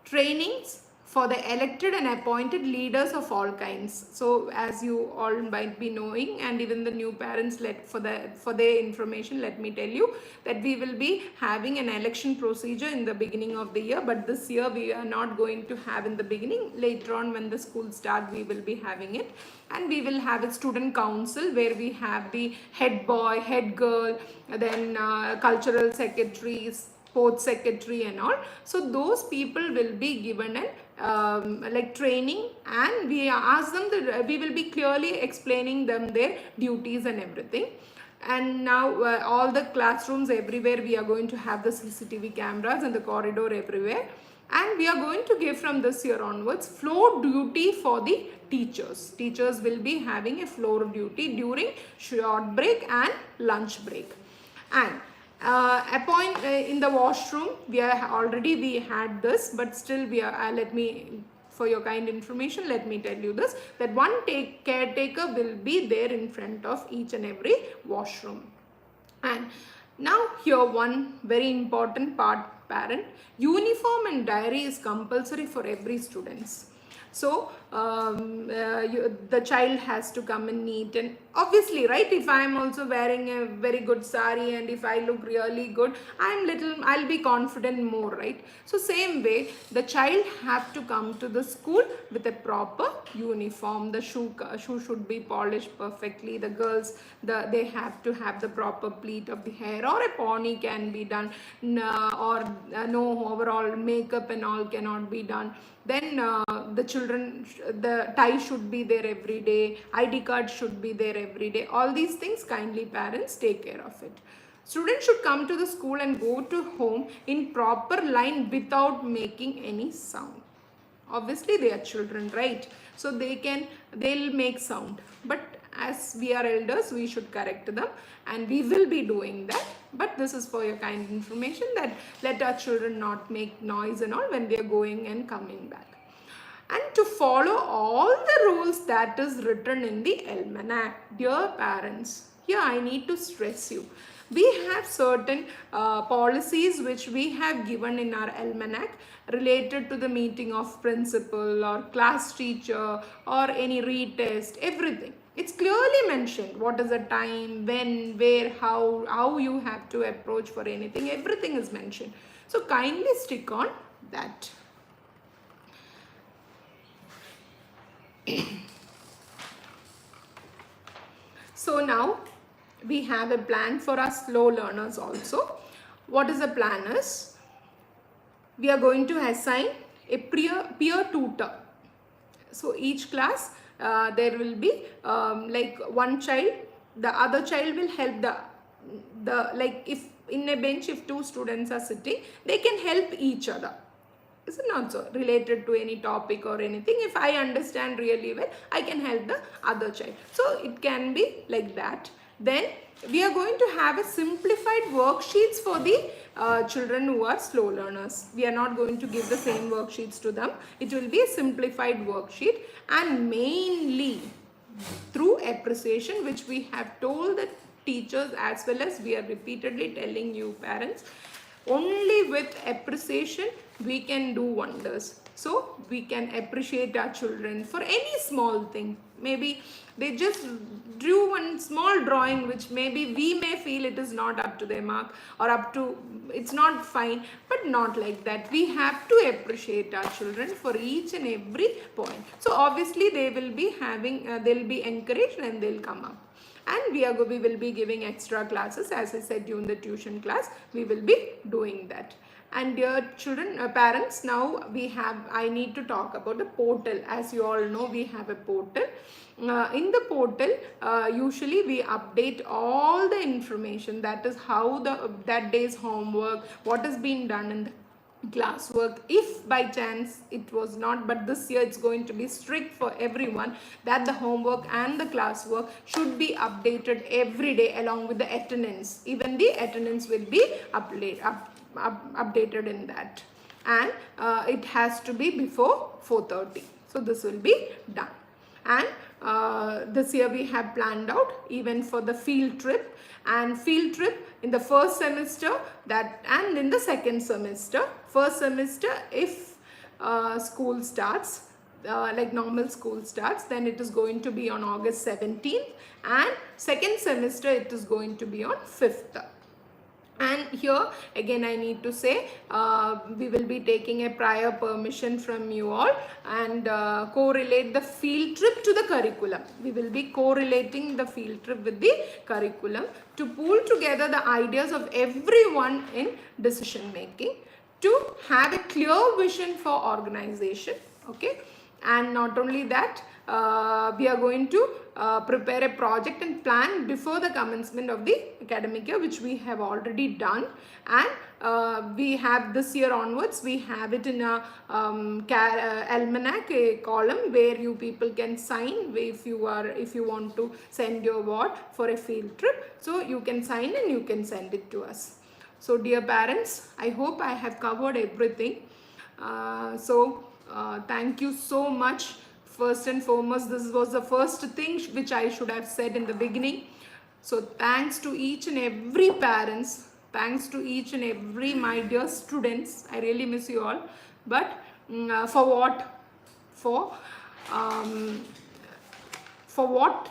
trainings for the elected and appointed leaders of all kinds. So as you all might be knowing, and even the new parents, for their information, let me tell you that we will be having an election procedure in the beginning of the year, but this year we are not going to have in the beginning. Later on, when the school start, we will be having it, and we will have a student council where we have the head boy, head girl, then cultural secretaries, sports secretary and all. So those people will be given an like training, and we ask them that we will be clearly explaining them their duties and everything. And now all the classrooms everywhere, we are going to have the CCTV cameras in the corridor everywhere, and we are going to give from this year onwards floor duty for the teachers. Teachers will be having a floor duty during short break and lunch break. And in the washroom, we had this, but still we are let me, for your kind information, let me tell you this, that one caretaker will be there in front of each and every washroom. And now here, one very important part, parent, uniform and diary is compulsory for every students. So the child has to come in neat, and obviously, right, if I am also wearing a very good sari and if I look really good, I'll be confident more, right? So same way, the child have to come to the school with a proper uniform. The shoe should be polished perfectly. The girls, they have to have the proper pleat of the hair, or a pony can be done, or no overall makeup and all cannot be done. Then the children, the tie should be there every day, ID card should be there every day. All these things, kindly parents, take care of it. Students should come to the school and go to home in proper line without making any sound. Obviously they are children, right? So they'll make sound, but as we are elders, we should correct them, and we will be doing that. But this is for your kind information, that let our children not make noise and all when they are going and coming back. And to follow all the rules that is written in the almanac. Dear parents, here I need to stress you, we have certain policies which we have given in our almanac related to the meeting of principal or class teacher or any retest, everything. It's clearly mentioned what is the time, when, where, how you have to approach for anything. Everything is mentioned. So kindly stick on that. So now we have a plan for our slow learners also. What is the plan is, we are going to assign a peer tutor. So each class there will be like one child, the other child will help the like, if in a bench, if two students are sitting, they can help each other. Is it not so? Related to any topic or anything, if I understand really well, I can help the other child. So it can be like that. Then we are going to have a simplified worksheets for the children who are slow learners. We are not going to give the same worksheets to them. It will be a simplified worksheet, and mainly through appreciation, which we have told the teachers, as well as we are repeatedly telling you parents, Only with appreciation we can do wonders. So we can appreciate our children for any small thing. Maybe they just drew one small drawing which maybe we may feel it is not up to their mark, or up to, it's not fine, but not like that. We have to appreciate our children for each and every point. So obviously they will be having, they'll be encouraged and they'll come up. And we will be giving extra classes, as I said during the tuition class, we will be doing that. And dear children, parents, now I need to talk about the portal. As you all know, we have a portal. In the portal, usually we update all the information, that is how that day's homework, what has been done in the classwork, if by chance it was not, but this year it's going to be strict for everyone that the homework and the classwork should be updated every day along with the attendance. Even the attendance will be updated in that, and it has to be before 4:30. So this will be done. And this year we have planned out even for the field trip, and field trip in the first semester, that, and in the second semester. First semester, if school starts, like normal school starts, then it is going to be on August 17th, and second semester it is going to be on 5th. And here again I need to say, we will be taking a prior permission from you all, and correlate the field trip to the curriculum. We will be correlating the field trip with the curriculum to pool together the ideas of everyone in decision making, to have a clear vision for organization. Okay, and not only that, we are going to prepare a project and plan before the commencement of the academic year, which we have already done. And we have this year onwards, we have it in a almanac, a column where you people can sign if you want to send your ward for a field trip. So you can sign and you can send it to us. So dear parents, I hope I have covered everything. Thank you so much. First and foremost, this was the first thing which I should have said in the beginning. So thanks to each and every parents, thanks to each and every my dear students. I really miss you all. But for what? For what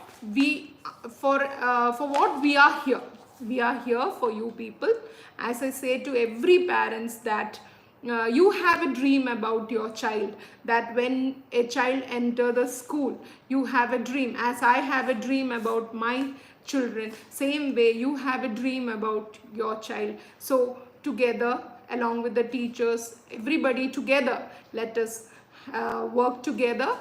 we are here. We are here for you people. As I say to every parents that you have a dream about your child, that when a child enter the school, you have a dream. As I have a dream about my children, same way you have a dream about your child. So together, along with the teachers, everybody together, let us work together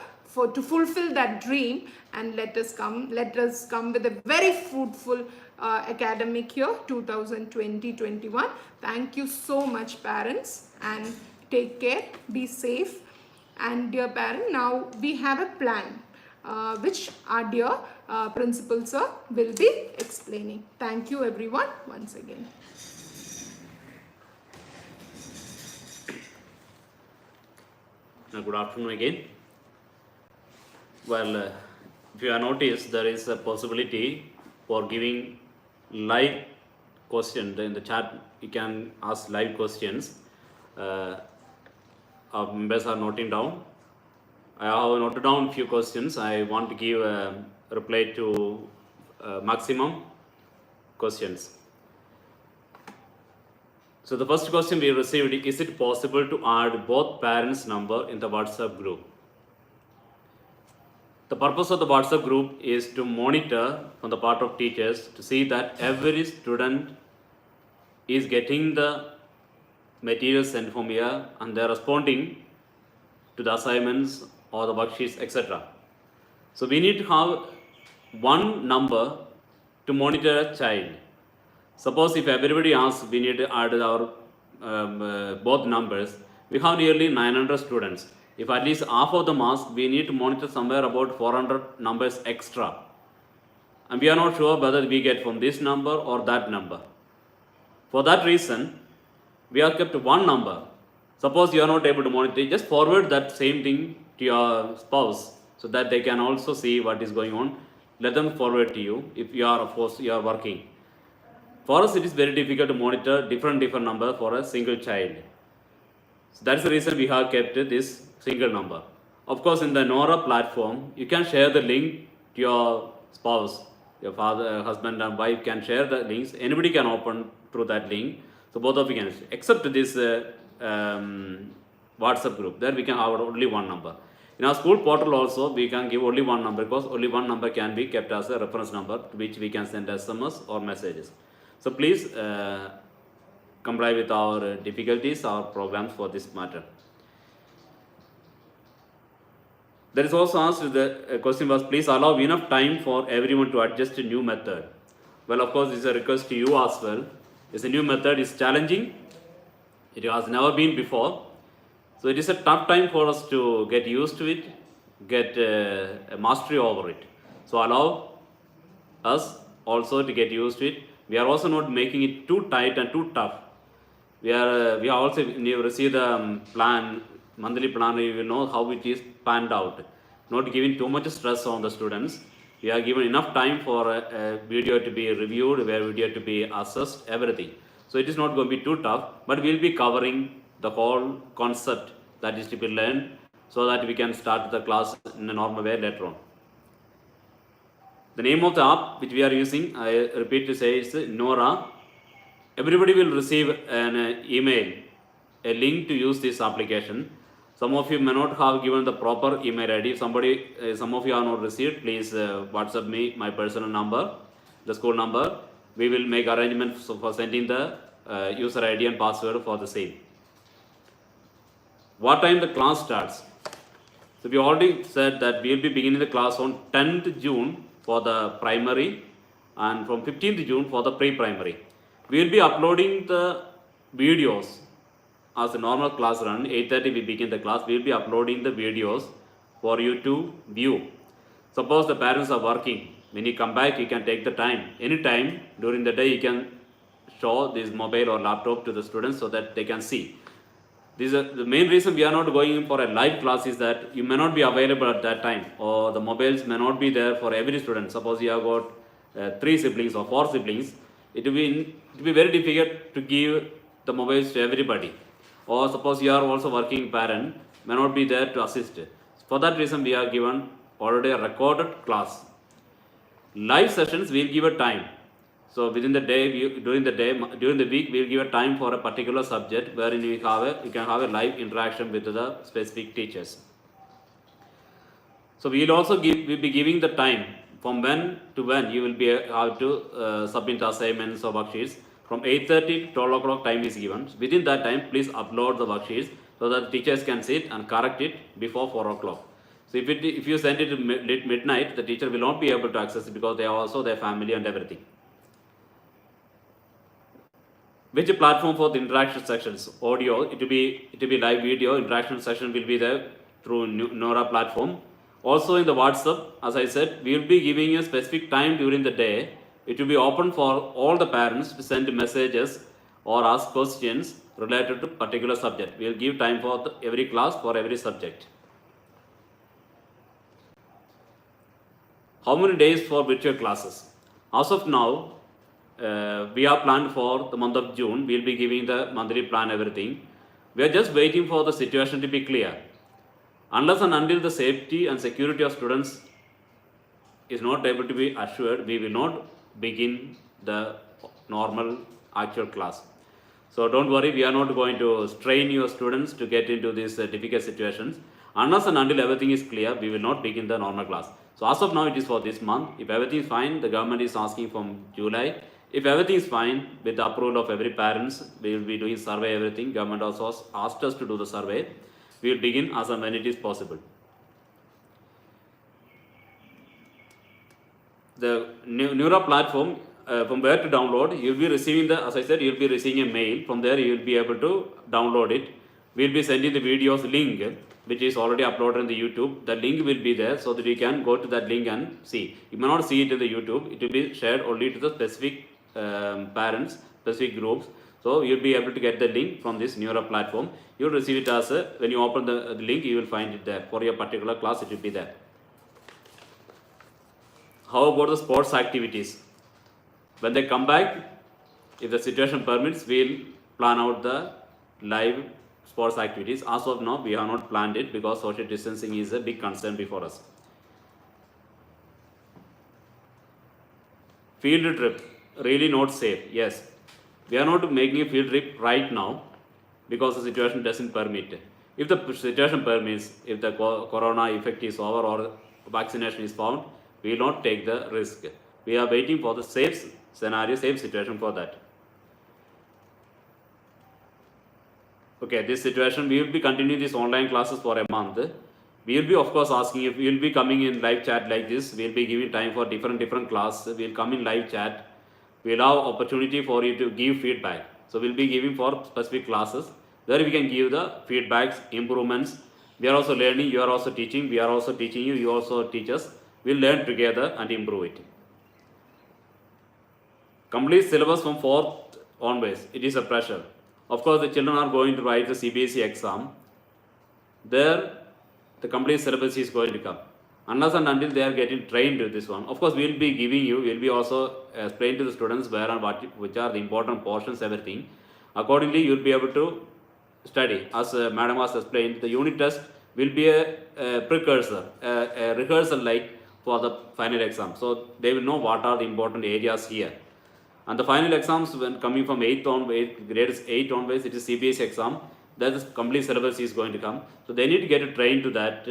to fulfill that dream, and let us come with a very fruitful academic year 2020-21. Thank you so much, parents, and take care, be safe. And dear parent, now we have a plan which our dear principal sir will be explaining. Thank you everyone once again. Good afternoon again. Well, if you have noticed, there is a possibility for giving live questions in the chat. You can ask live questions. Our members are noting down. I have noted down a few questions. I want to give a reply to maximum questions. So the first question we received: is it possible to add both parents' number in the WhatsApp group? The purpose of the WhatsApp group is to monitor from the part of teachers to see that every student is getting the materials sent from here and they are responding to the assignments or the worksheets, etc. So we need to have one number to monitor a child. Suppose if everybody asks, we need to add our both numbers. We have nearly 900 students. If at least half of them ask, we need to monitor somewhere about 400 numbers extra. And we are not sure whether we get from this number or that number. For that reason, we have kept one number. Suppose you are not able to monitor, just forward that same thing to your spouse so that they can also see what is going on. Let them forward to you if you are, of course, you are working. For us, it is very difficult to monitor different number for a single child. So that's the reason we have kept this single number. Of course, in the Nora platform, you can share the link to your spouse, your father, husband, and wife can share the links. Anybody can open through that link. So both of you can, except this WhatsApp group. There we can have only one number. In our school portal also, we can give only one number because only one number can be kept as a reference number to which we can send SMS or messages. So please comply with our difficulties, our programs for this matter. There is also asked, the question was, please allow enough time for everyone to adjust a new method. Well, of course, this is a request to you as well. It's a new method, is challenging. It has never been before. So it is a tough time for us to get used to it, get a mastery over it. So allow us also to get used to it. We are also not making it too tight and too tough. We are also, when you receive the plan, monthly plan, you will know how it is planned out. Not giving too much stress on the students. We are given enough time for a video to be reviewed, a video to be assessed, everything. So it is not going to be too tough, but we will be covering the whole concept that is to be learned so that we can start the class in a normal way later on. The name of the app which we are using, I repeat to say, is Nora. Everybody will receive an email, a link to use this application. Some of you may not have given the proper email ID. If some of you have not received, please WhatsApp me my personal number, the school number. We will make arrangements for sending the user ID and password for the same. What time the class starts? So we already said that we will be beginning the class on 10th June for the primary and from 15th June for the pre-primary. We will be uploading the videos as a normal class run. 8:30 we begin the class. We will be uploading the videos for you to view. Suppose the parents are working. When you come back, you can take the time. Anytime during the day, you can show this mobile or laptop to the students so that they can see. The main reason we are not going in for a live class is that you may not be available at that time, or the mobiles may not be there for every student. Suppose you have got 3 siblings or 4 siblings, it will be very difficult to give the mobiles to everybody. Or suppose you are also working parent, may not be there to assist. For that reason, we are given already a recorded class. Live sessions we will give a time. So within the day, during the week, we will give a time for a particular subject wherein you can have a live interaction with the specific teachers. So we will also we'll be giving the time from when to when you will be have to submit assignments or worksheets. From 8:30 to 12 o'clock time is given. Within that time, please upload the worksheets so that teachers can sit and correct it before 4 o'clock. So if you send it to midnight, the teacher will not be able to access it because they have also their family and everything. Which platform for the interaction sections? Audio, it will be live video. Interaction session will be there through Nora platform. Also in the WhatsApp, as I said, we will be giving a specific time during the day. It will be open for all the parents to send messages or ask questions related to particular subject. We will give time for every class for every subject. How many days for virtual classes? As of now, we are planned for the month of June. We will be giving the monthly plan, everything. We are just waiting for the situation to be clear. Unless and until the safety and security of students is not able to be assured, we will not begin the normal actual class. So don't worry, we are not going to strain your students to get into these difficult situations. Unless and until everything is clear, we will not begin the normal class. So as of now, it is for this month. If everything is fine, the government is asking from July. If everything is fine with the approval of every parents, we will be doing survey, everything. Government also asked us to do the survey. We will begin as and when it is possible. The Neura platform, from where to download, you will be receiving as I said, you will be receiving a mail. From there, you will be able to download it. We will be sending the videos link, which is already uploaded in the YouTube. The link will be there so that you can go to that link and see. You may not see it in the YouTube. It will be shared only to the specific parents, specific groups. So you'll be able to get the link from this Neura platform. You'll receive it as when you open the link, you will find it there. For your particular class, it will be there. How about the sports activities? When they come back, If the situation permits, we'll plan out the live sports activities. As of now, we have not planned it because social distancing is a big concern before us. Field trip, really not safe. Yes, we are not making a field trip right now because the situation doesn't permit. If the situation permits, if the corona effect is over or vaccination is found, we will not take the risk. We are waiting for the safe scenario, safe situation for that. Okay, this situation, we will be continuing these online classes for a month. We will be, of course, asking if we will be coming in live chat like this. We will be giving time for different classes. We will come in live chat. We will have opportunity for you to give feedback. So we will be giving for specific classes. There we can give the feedbacks, improvements. We are also learning. You are also teaching. We are also teaching you. You also teach us. We will learn together and improve it. Complete syllabus from 4th onwards. It is a pressure. Of course, the children are going to write the CBSE exam. There, the complete syllabus is going to come. Unless and until they are getting trained to this one. Of course, we will be giving you, we will be also explaining to the students where and what, which are the important portions, everything. Accordingly, you will be able to study. As Madam has explained, the unit test will be a precursor, a rehearsal like for the final exam. So they will know what are the important areas here. And the final exams, when coming from 8th on, grades 8 onwards, it is CBSE exam. That is complete syllabus is going to come. So they need to get trained to that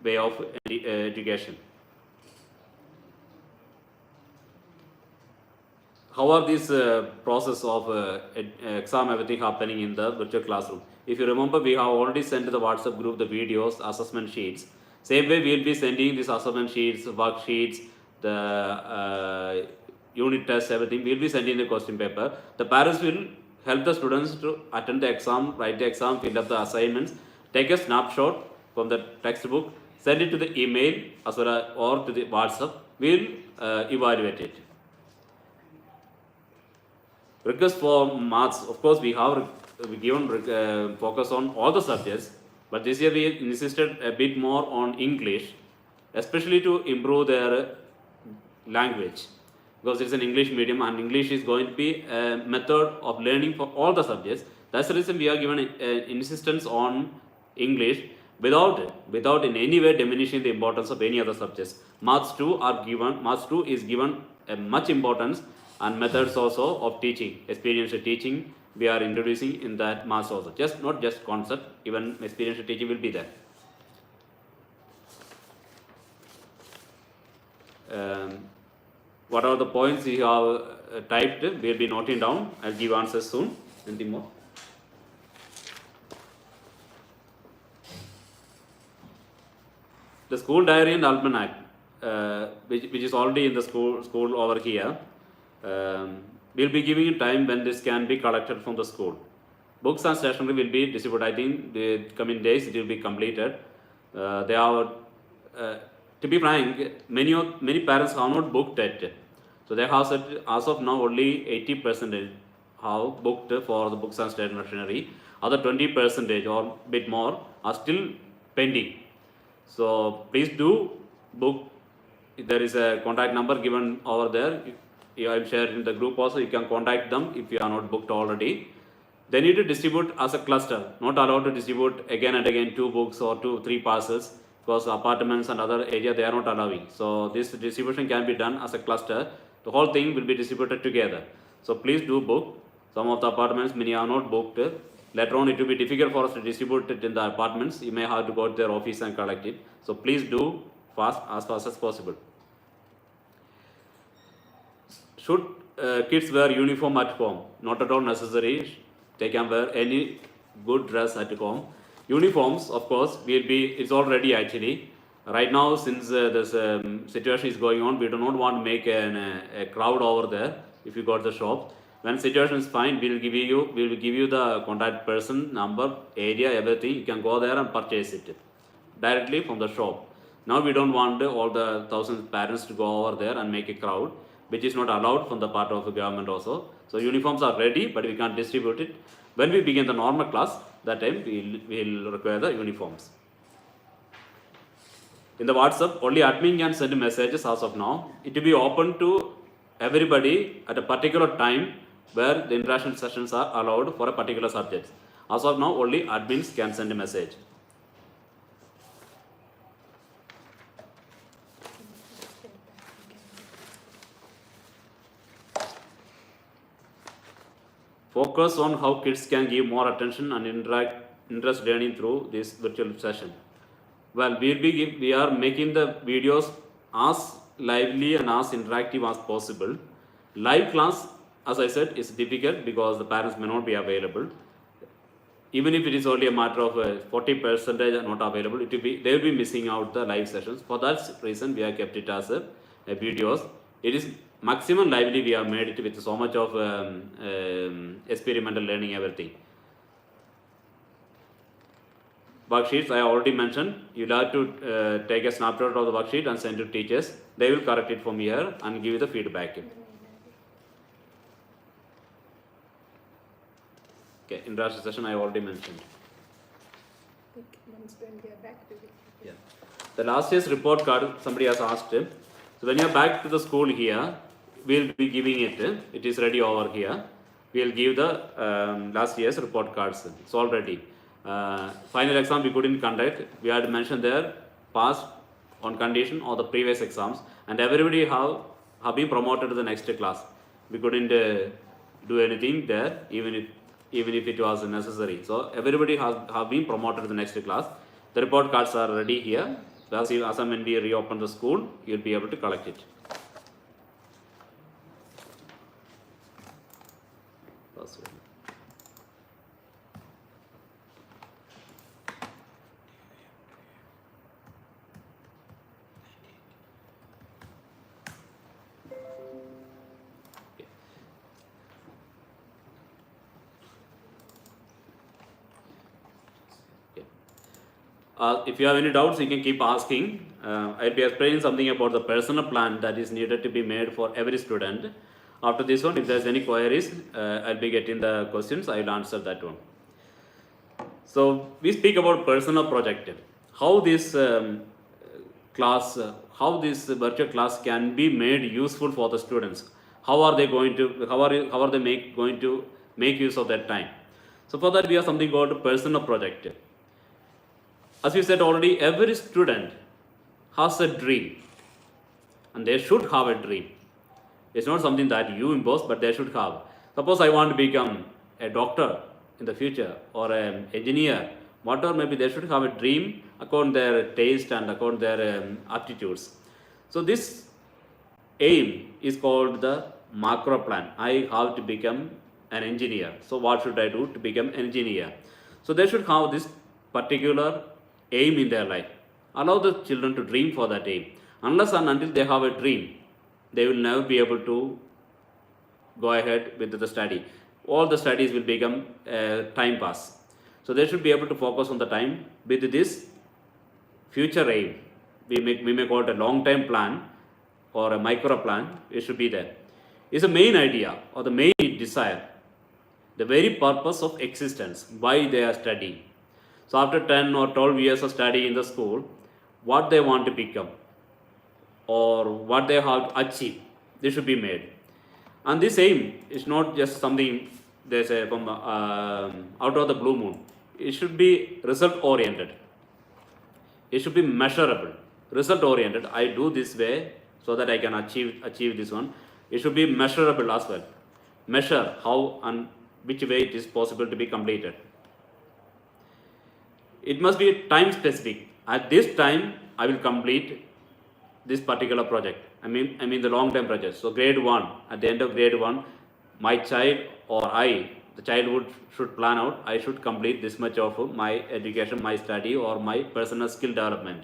way of education. How are this process of exam everything happening in the virtual classroom? If you remember, we have already sent to the WhatsApp group the videos, assessment sheets. Same way we will be sending these assessment sheets, worksheets, the unit tests, everything. We will be sending the question paper. The parents will help the students to attend the exam, write the exam, fill up the assignments, take a snapshot from the textbook, send it to the email as well as, or to the WhatsApp. We will evaluate it. Request for maths, of course, we have given focus on all the subjects, but this year we insisted a bit more on English, especially to improve their language, because it's an English medium and English is going to be a method of learning for all the subjects. That's the reason we are given insistence on English without in any way diminishing the importance of any other subjects. Maths 2 is given a much importance, and methods also of teaching, experiential teaching we are introducing in that maths also. Not just concept, even experiential teaching will be there. What are the points you have typed? We'll be noting down. I'll give answers soon. Anything more? The school diary and almanac, which is already in the school over here. We'll be giving you time when this can be collected from the school. Books and stationery will be distributed. I think the coming days it will be completed. They are, to be frank, many parents have not booked it. So they have said as of now only 80% have booked for the books and stationery. Other 20% or bit more are still pending. So please do book. There is a contact number given over there. I will share in the group also. You can contact them if you are not booked already. They need to distribute as a cluster, not allowed to distribute again and again 2 books or 2-3 parcels, because apartments and other area they are not allowing. So this distribution can be done as a cluster. The whole thing will be distributed together. So please do book. Some of the apartments, many are not booked. Later on it will be difficult for us to distribute it in the apartments. You may have to go to their office and collect it. So please do as fast as possible. Should kids wear uniform at home? Not at all necessary. They can wear any good dress at home. Uniforms, of course, it's all ready actually. Right now, since this situation is going on, we do not want to make a crowd over there. If you got the shop, when situation is fine, we will give you the contact person, number, area, everything. You can go there and purchase it directly from the shop. Now we don't want all the 1,000 parents to go over there and make a crowd, which is not allowed from the part of the government also. So uniforms are ready, but we can't distribute it. When we begin the normal class, that time we will require the uniforms. In the WhatsApp, only admin can send messages as of now. It will be open to everybody at a particular time where the interaction sessions are allowed for a particular subject. As of now, only admins can send a message. Focus on how kids can give more attention and interest learning through this virtual session. Well, we are making the videos as lively and as interactive as possible. Live class, as I said, is difficult because the parents may not be available. Even if it is only a matter of 40% are not available, they will be missing out the live sessions. For that reason, we have kept it as a videos. It is maximum lively. We have made it with so much of experimental learning, everything. Worksheets, I already mentioned. You'll have to take a snapshot of the worksheet and send to teachers. They will correct it from here and give you the feedback. Okay, interaction session I already mentioned. Yeah. The last year's report card, somebody has asked. So when you are back to the school here, we'll be giving it. It is ready over here. We'll give the last year's report cards. It's all ready. Final exam we couldn't conduct. We had mentioned there, passed on condition of the previous exams, and everybody have been promoted to the next class. We couldn't do anything there, even if it was necessary. So everybody have been promoted to the next class. The report cards are ready here. So as and when we reopen the school, you'll be able to collect it. If you have any doubts, you can keep asking. I'll be explaining something about the personal plan that is needed to be made for every student. After this one, if there's any queries, I'll be getting the questions. I will answer that one. So we speak about personal project. How this how this virtual class can be made useful for the students. How are they going to make use of that time? So for that, we have something called personal project. As we said already, every student has a dream, and they should have a dream. It's not something that you impose, but they should have. Suppose I want to become a doctor in the future, or an engineer, whatever maybe, they should have a dream according to their taste and according to their aptitudes. So this aim is called the macro plan. I have to become an engineer. So what should I do to become an engineer? So they should have this particular aim in their life. Allow the children to dream for that aim. Unless and until they have a dream, they will never be able to go ahead with the study. All the studies will become time pass. So they should be able to focus on the time with this future aim. We may call it a long-term plan or a micro plan. It should be there. It's the main idea or the main desire, the very purpose of existence, why they are studying. So after 10 or 12 years of study in the school, what they want to become or what they have achieved, this should be made. And this aim is not just something they say from out of the blue moon. It should be result oriented. It should be measurable, result oriented. I do this way so that I can achieve this one. It should be measurable as well. Measure how and which way it is possible to be completed. It must be time specific. At this time, I will complete this particular project. I mean the long-term project. So grade 1, at the end of grade 1, my child or the child should plan out, I should complete this much of my education, my study, or my personal skill development.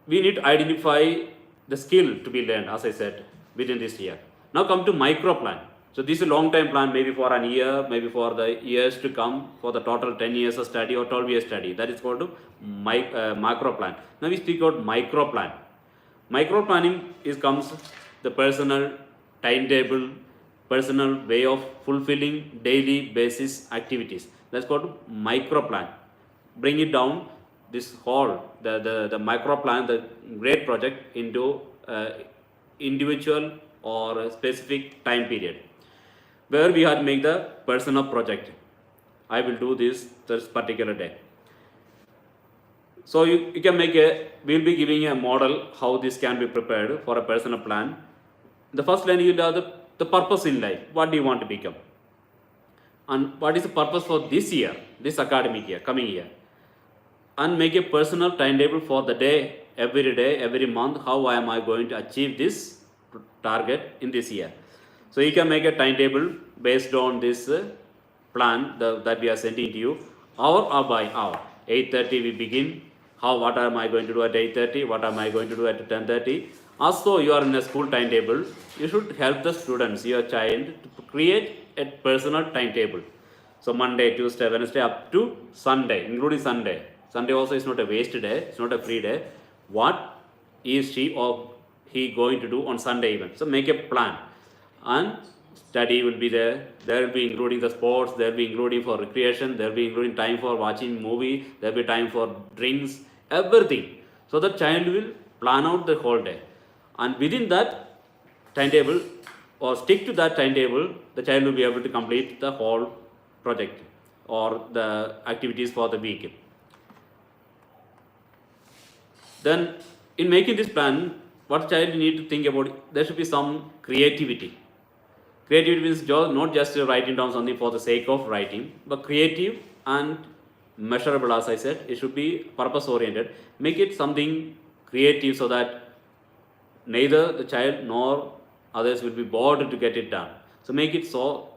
We need to identify the skill to be learned, as I said, within this year. Now come to micro plan. So this is a long-term plan, maybe for an year, maybe for the years to come, for the total 10 years of study or 12 years study. That is called macro plan. Now we speak about micro plan. Micro planning comes the personal timetable, personal way of fulfilling daily basis activities. That's called micro plan. Bring it down, this whole, the micro plan, the great project, into individual or a specific time period, where we had to make the personal project. I will do this particular day. So you can make we'll be giving a model how this can be prepared for a personal plan. The first line you have the purpose in life. What do you want to become? And what is the purpose for this year, this academic year, coming year? And make a personal timetable for the day, every month, how am I going to achieve this target in this year. So you can make a timetable based on this plan that we are sending to you, hour by hour. 8:30 we begin. What am I going to do at 8:30? What am I going to do at 10:30? Also, you are in a school timetable. You should help the students, your child, to create a personal timetable. So Monday, Tuesday, Wednesday up to Sunday, including Sunday. Sunday also is not a waste day, it's not a free day. What is she or he going to do on Sunday even? So make a plan. And study will be there. There will be including the sports, there will be including for recreation, there will be including time for watching movie, there will be time for drinks, everything. So the child will plan out the whole day. And within that timetable, or stick to that timetable, the child will be able to complete the whole project or the activities for the week. Then in making this plan, what child need to think about, there should be some creativity. Creativity means not just writing down something for the sake of writing, but creative and measurable, as I said. It should be purpose oriented. Make it something creative so that neither the child nor others will be bored to get it done. So make it so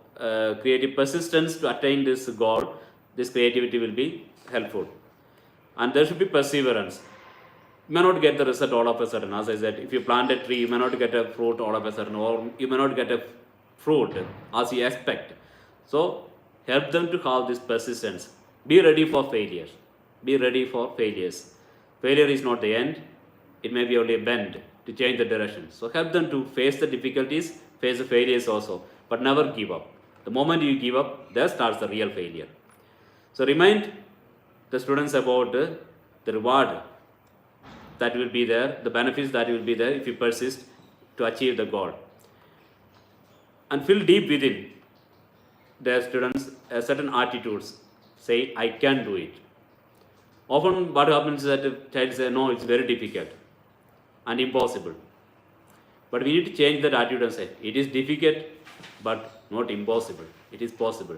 creative persistence to attain this goal. This creativity will be helpful. And there should be perseverance. You may not get the result all of a sudden. As I said, if you plant a tree, you may not get a fruit all of a sudden, or you may not get a fruit as you expect. So help them to have this persistence. Be ready for failures. Be ready for failures. Failure is not the end. It may be only a bend to change the direction. So help them to face the difficulties, face the failures also, but never give up. The moment you give up, there starts the real failure. So remind the students about the reward that will be there, the benefits that will be there if you persist to achieve the goal. And feel deep within their students certain attitudes. Say, I can do it. Often what happens is that the child says, no, it's very difficult and impossible. But we need to change that attitude and say, it is difficult, but not impossible. It is possible.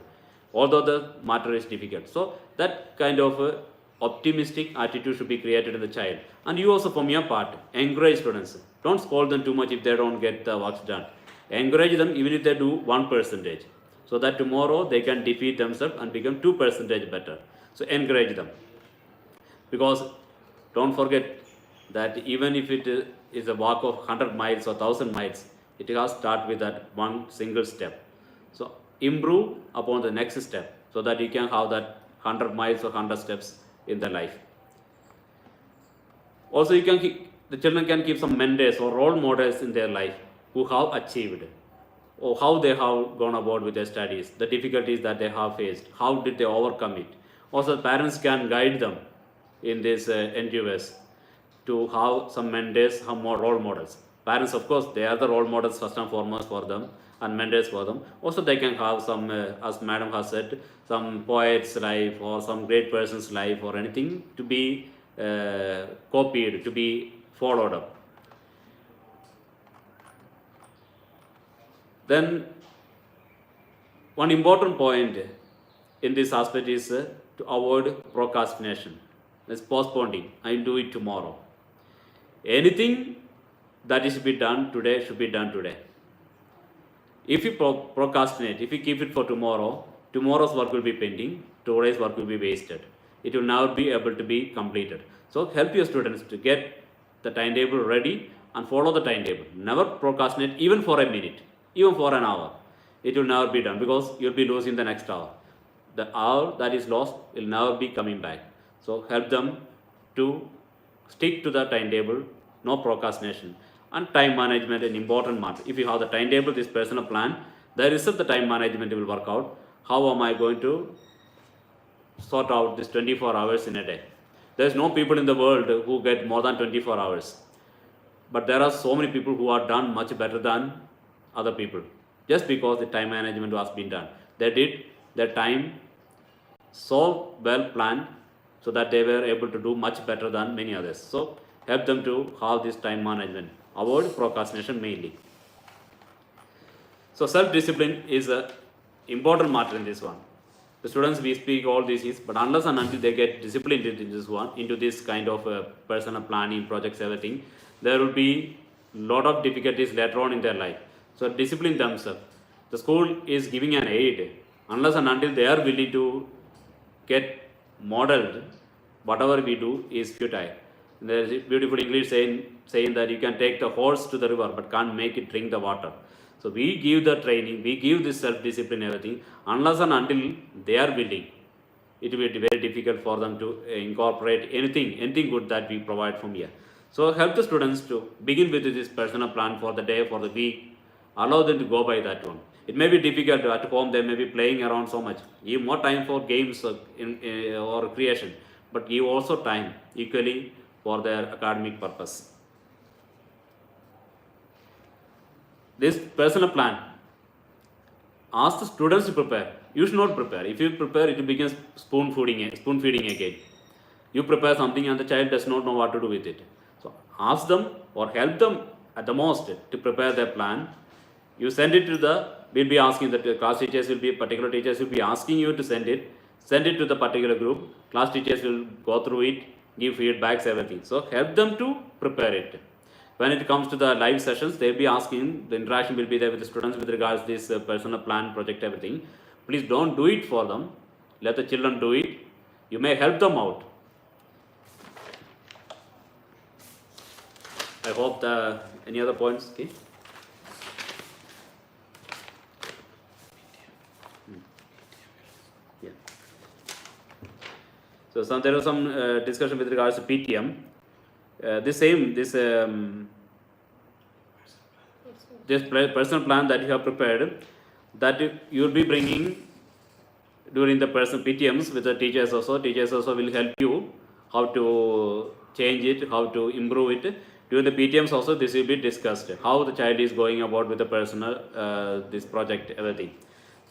Although the matter is difficult. So that kind of optimistic attitude should be created in the child. And you also, from your part, encourage students. Don't scold them too much if they don't get the works done. Encourage them even if they do 1%, so that tomorrow they can defeat themselves and become 2% better. So encourage them. Because don't forget that even if it is a walk of 100 miles or 1000 miles, it has to start with that one single step. So improve upon the next step so that you can have that 100 miles or 100 steps in their life. Also, the children can keep some mentors or role models in their life who have achieved, or how they have gone about with their studies, the difficulties that they have faced, how did they overcome it. Also, parents can guide them in these endeavors to have some mentors, have more role models. Parents, of course, they are the role models first and foremost for them, and mentors for them. Also, they can have some, as Madam has said, some poet's life or some great person's life or anything to be copied, to be followed up. Then, one important point in this aspect is to avoid procrastination. That's postponing. I'll do it tomorrow. Anything that is to be done today should be done today. If you procrastinate, if you keep it for tomorrow, tomorrow's work will be pending, today's work will be wasted. It will never be able to be completed. So help your students to get the timetable ready and follow the timetable. Never procrastinate even for a minute, even for an hour. It will never be done because you'll be losing the next hour. The hour that is lost will never be coming back. So help them to stick to the timetable, no procrastination. And time management, an important matter. If you have the timetable, this personal plan, the result, the time management will work out. How am I going to sort out this 24 hours in a day? There's no people in the world who get more than 24 hours. But there are so many people who are done much better than other people just because the time management was being done. They did their time so well planned so that they were able to do much better than many others. So help them to have this time management. Avoid procrastination mainly. So self-discipline is a important matter in this one. The students we speak all these things, but unless and until they get disciplined into this one, into this kind of personal planning, projects, everything, there will be lot of difficulties later on in their life. So discipline themselves. The school is giving an aid. Unless and until they are willing to get modeled, whatever we do is futile. There is a beautiful English saying that you can take the horse to the river but can't make it drink the water. So we give the training, we give this self-discipline, everything. Unless and until they are willing, it will be very difficult for them to incorporate anything good that we provide from here. So help the students to begin with this personal plan for the day, for the week. Allow them to go by that one. It may be difficult at home, they may be playing around so much. Give more time for games or creation, but give also time equally for their academic purpose. This personal plan, ask the students to prepare. You should not prepare. If you prepare, it becomes spoon feeding again. You prepare something and the child does not know what to do with it. So ask them or help them at the most to prepare their plan. You send it to we'll be asking the class teachers particular teachers will be asking you to send it to the particular group. Class teachers will go through it, give feedbacks, everything. So help them to prepare it. When it comes to the live sessions, they'll be asking, the interaction will be there with the students with regards to this personal plan, project, everything. Please don't do it for them. Let the children do it. You may help them out. I hope any other points? Okay. Yeah. So there was some discussion with regards to PTM. This personal plan that you have prepared, that you will be bringing during the personal PTMs with the teachers also. Teachers also will help you how to change it, how to improve it. During the PTMs also, this will be discussed. How the child is going about with the personal, this project, everything.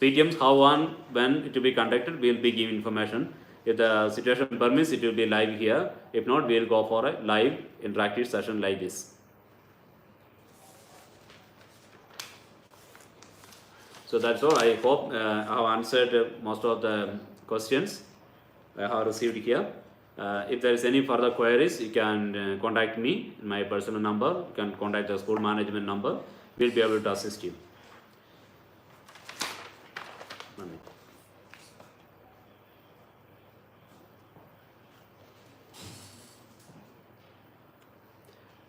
PTMs, how and when it will be conducted, we will be giving information. If the situation permits, it will be live here. If not, we will go for a live interactive session like this. So that's all. I hope I have answered most of the questions I have received here. If there is any further queries, you can contact me, my personal number. You can contact the school management number. We'll be able to assist you.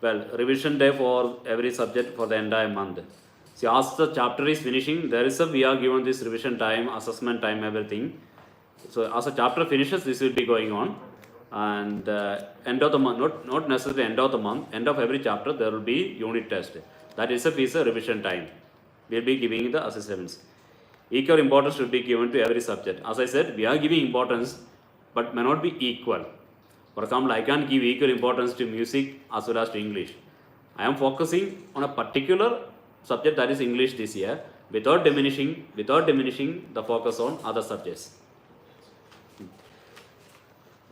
Well, revision day for every subject for the entire month. See, as the chapter is finishing, we are given this revision time, assessment time, everything. So as the chapter finishes, this will be going on. And end of the month, not necessarily end of the month, end of every chapter, there will be unit test. That is a revision time. We will be giving the assessments. Equal importance should be given to every subject. As I said, we are giving importance, but may not be equal. For example, I can't give equal importance to music as well as to English. I am focusing on a particular subject, that is English this year, without diminishing the focus on other subjects.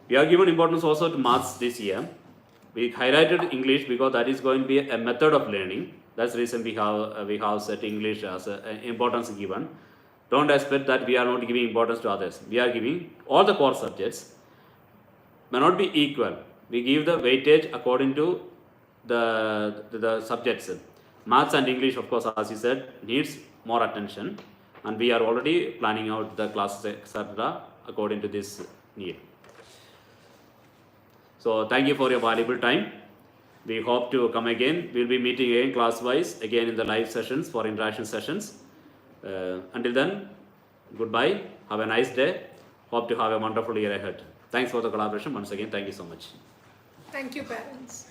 We are given importance also to maths this year. We highlighted English because that is going to be a method of learning. That's the reason we have set English as an importance given. Don't expect that we are not giving importance to others. We are giving all the core subjects. May not be equal. We give the weightage according to the subjects. Maths and English, of course, as you said, needs more attention, and we are already planning out the classes, etc., according to this need. So thank you for your valuable time. We hope to come again. We'll be meeting again class-wise, again in the live sessions for interaction sessions. Until then, goodbye. Have a nice day. Hope to have a wonderful year ahead. Thanks for the collaboration once again. Thank you so much. Thank you, parents.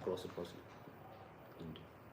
Close it.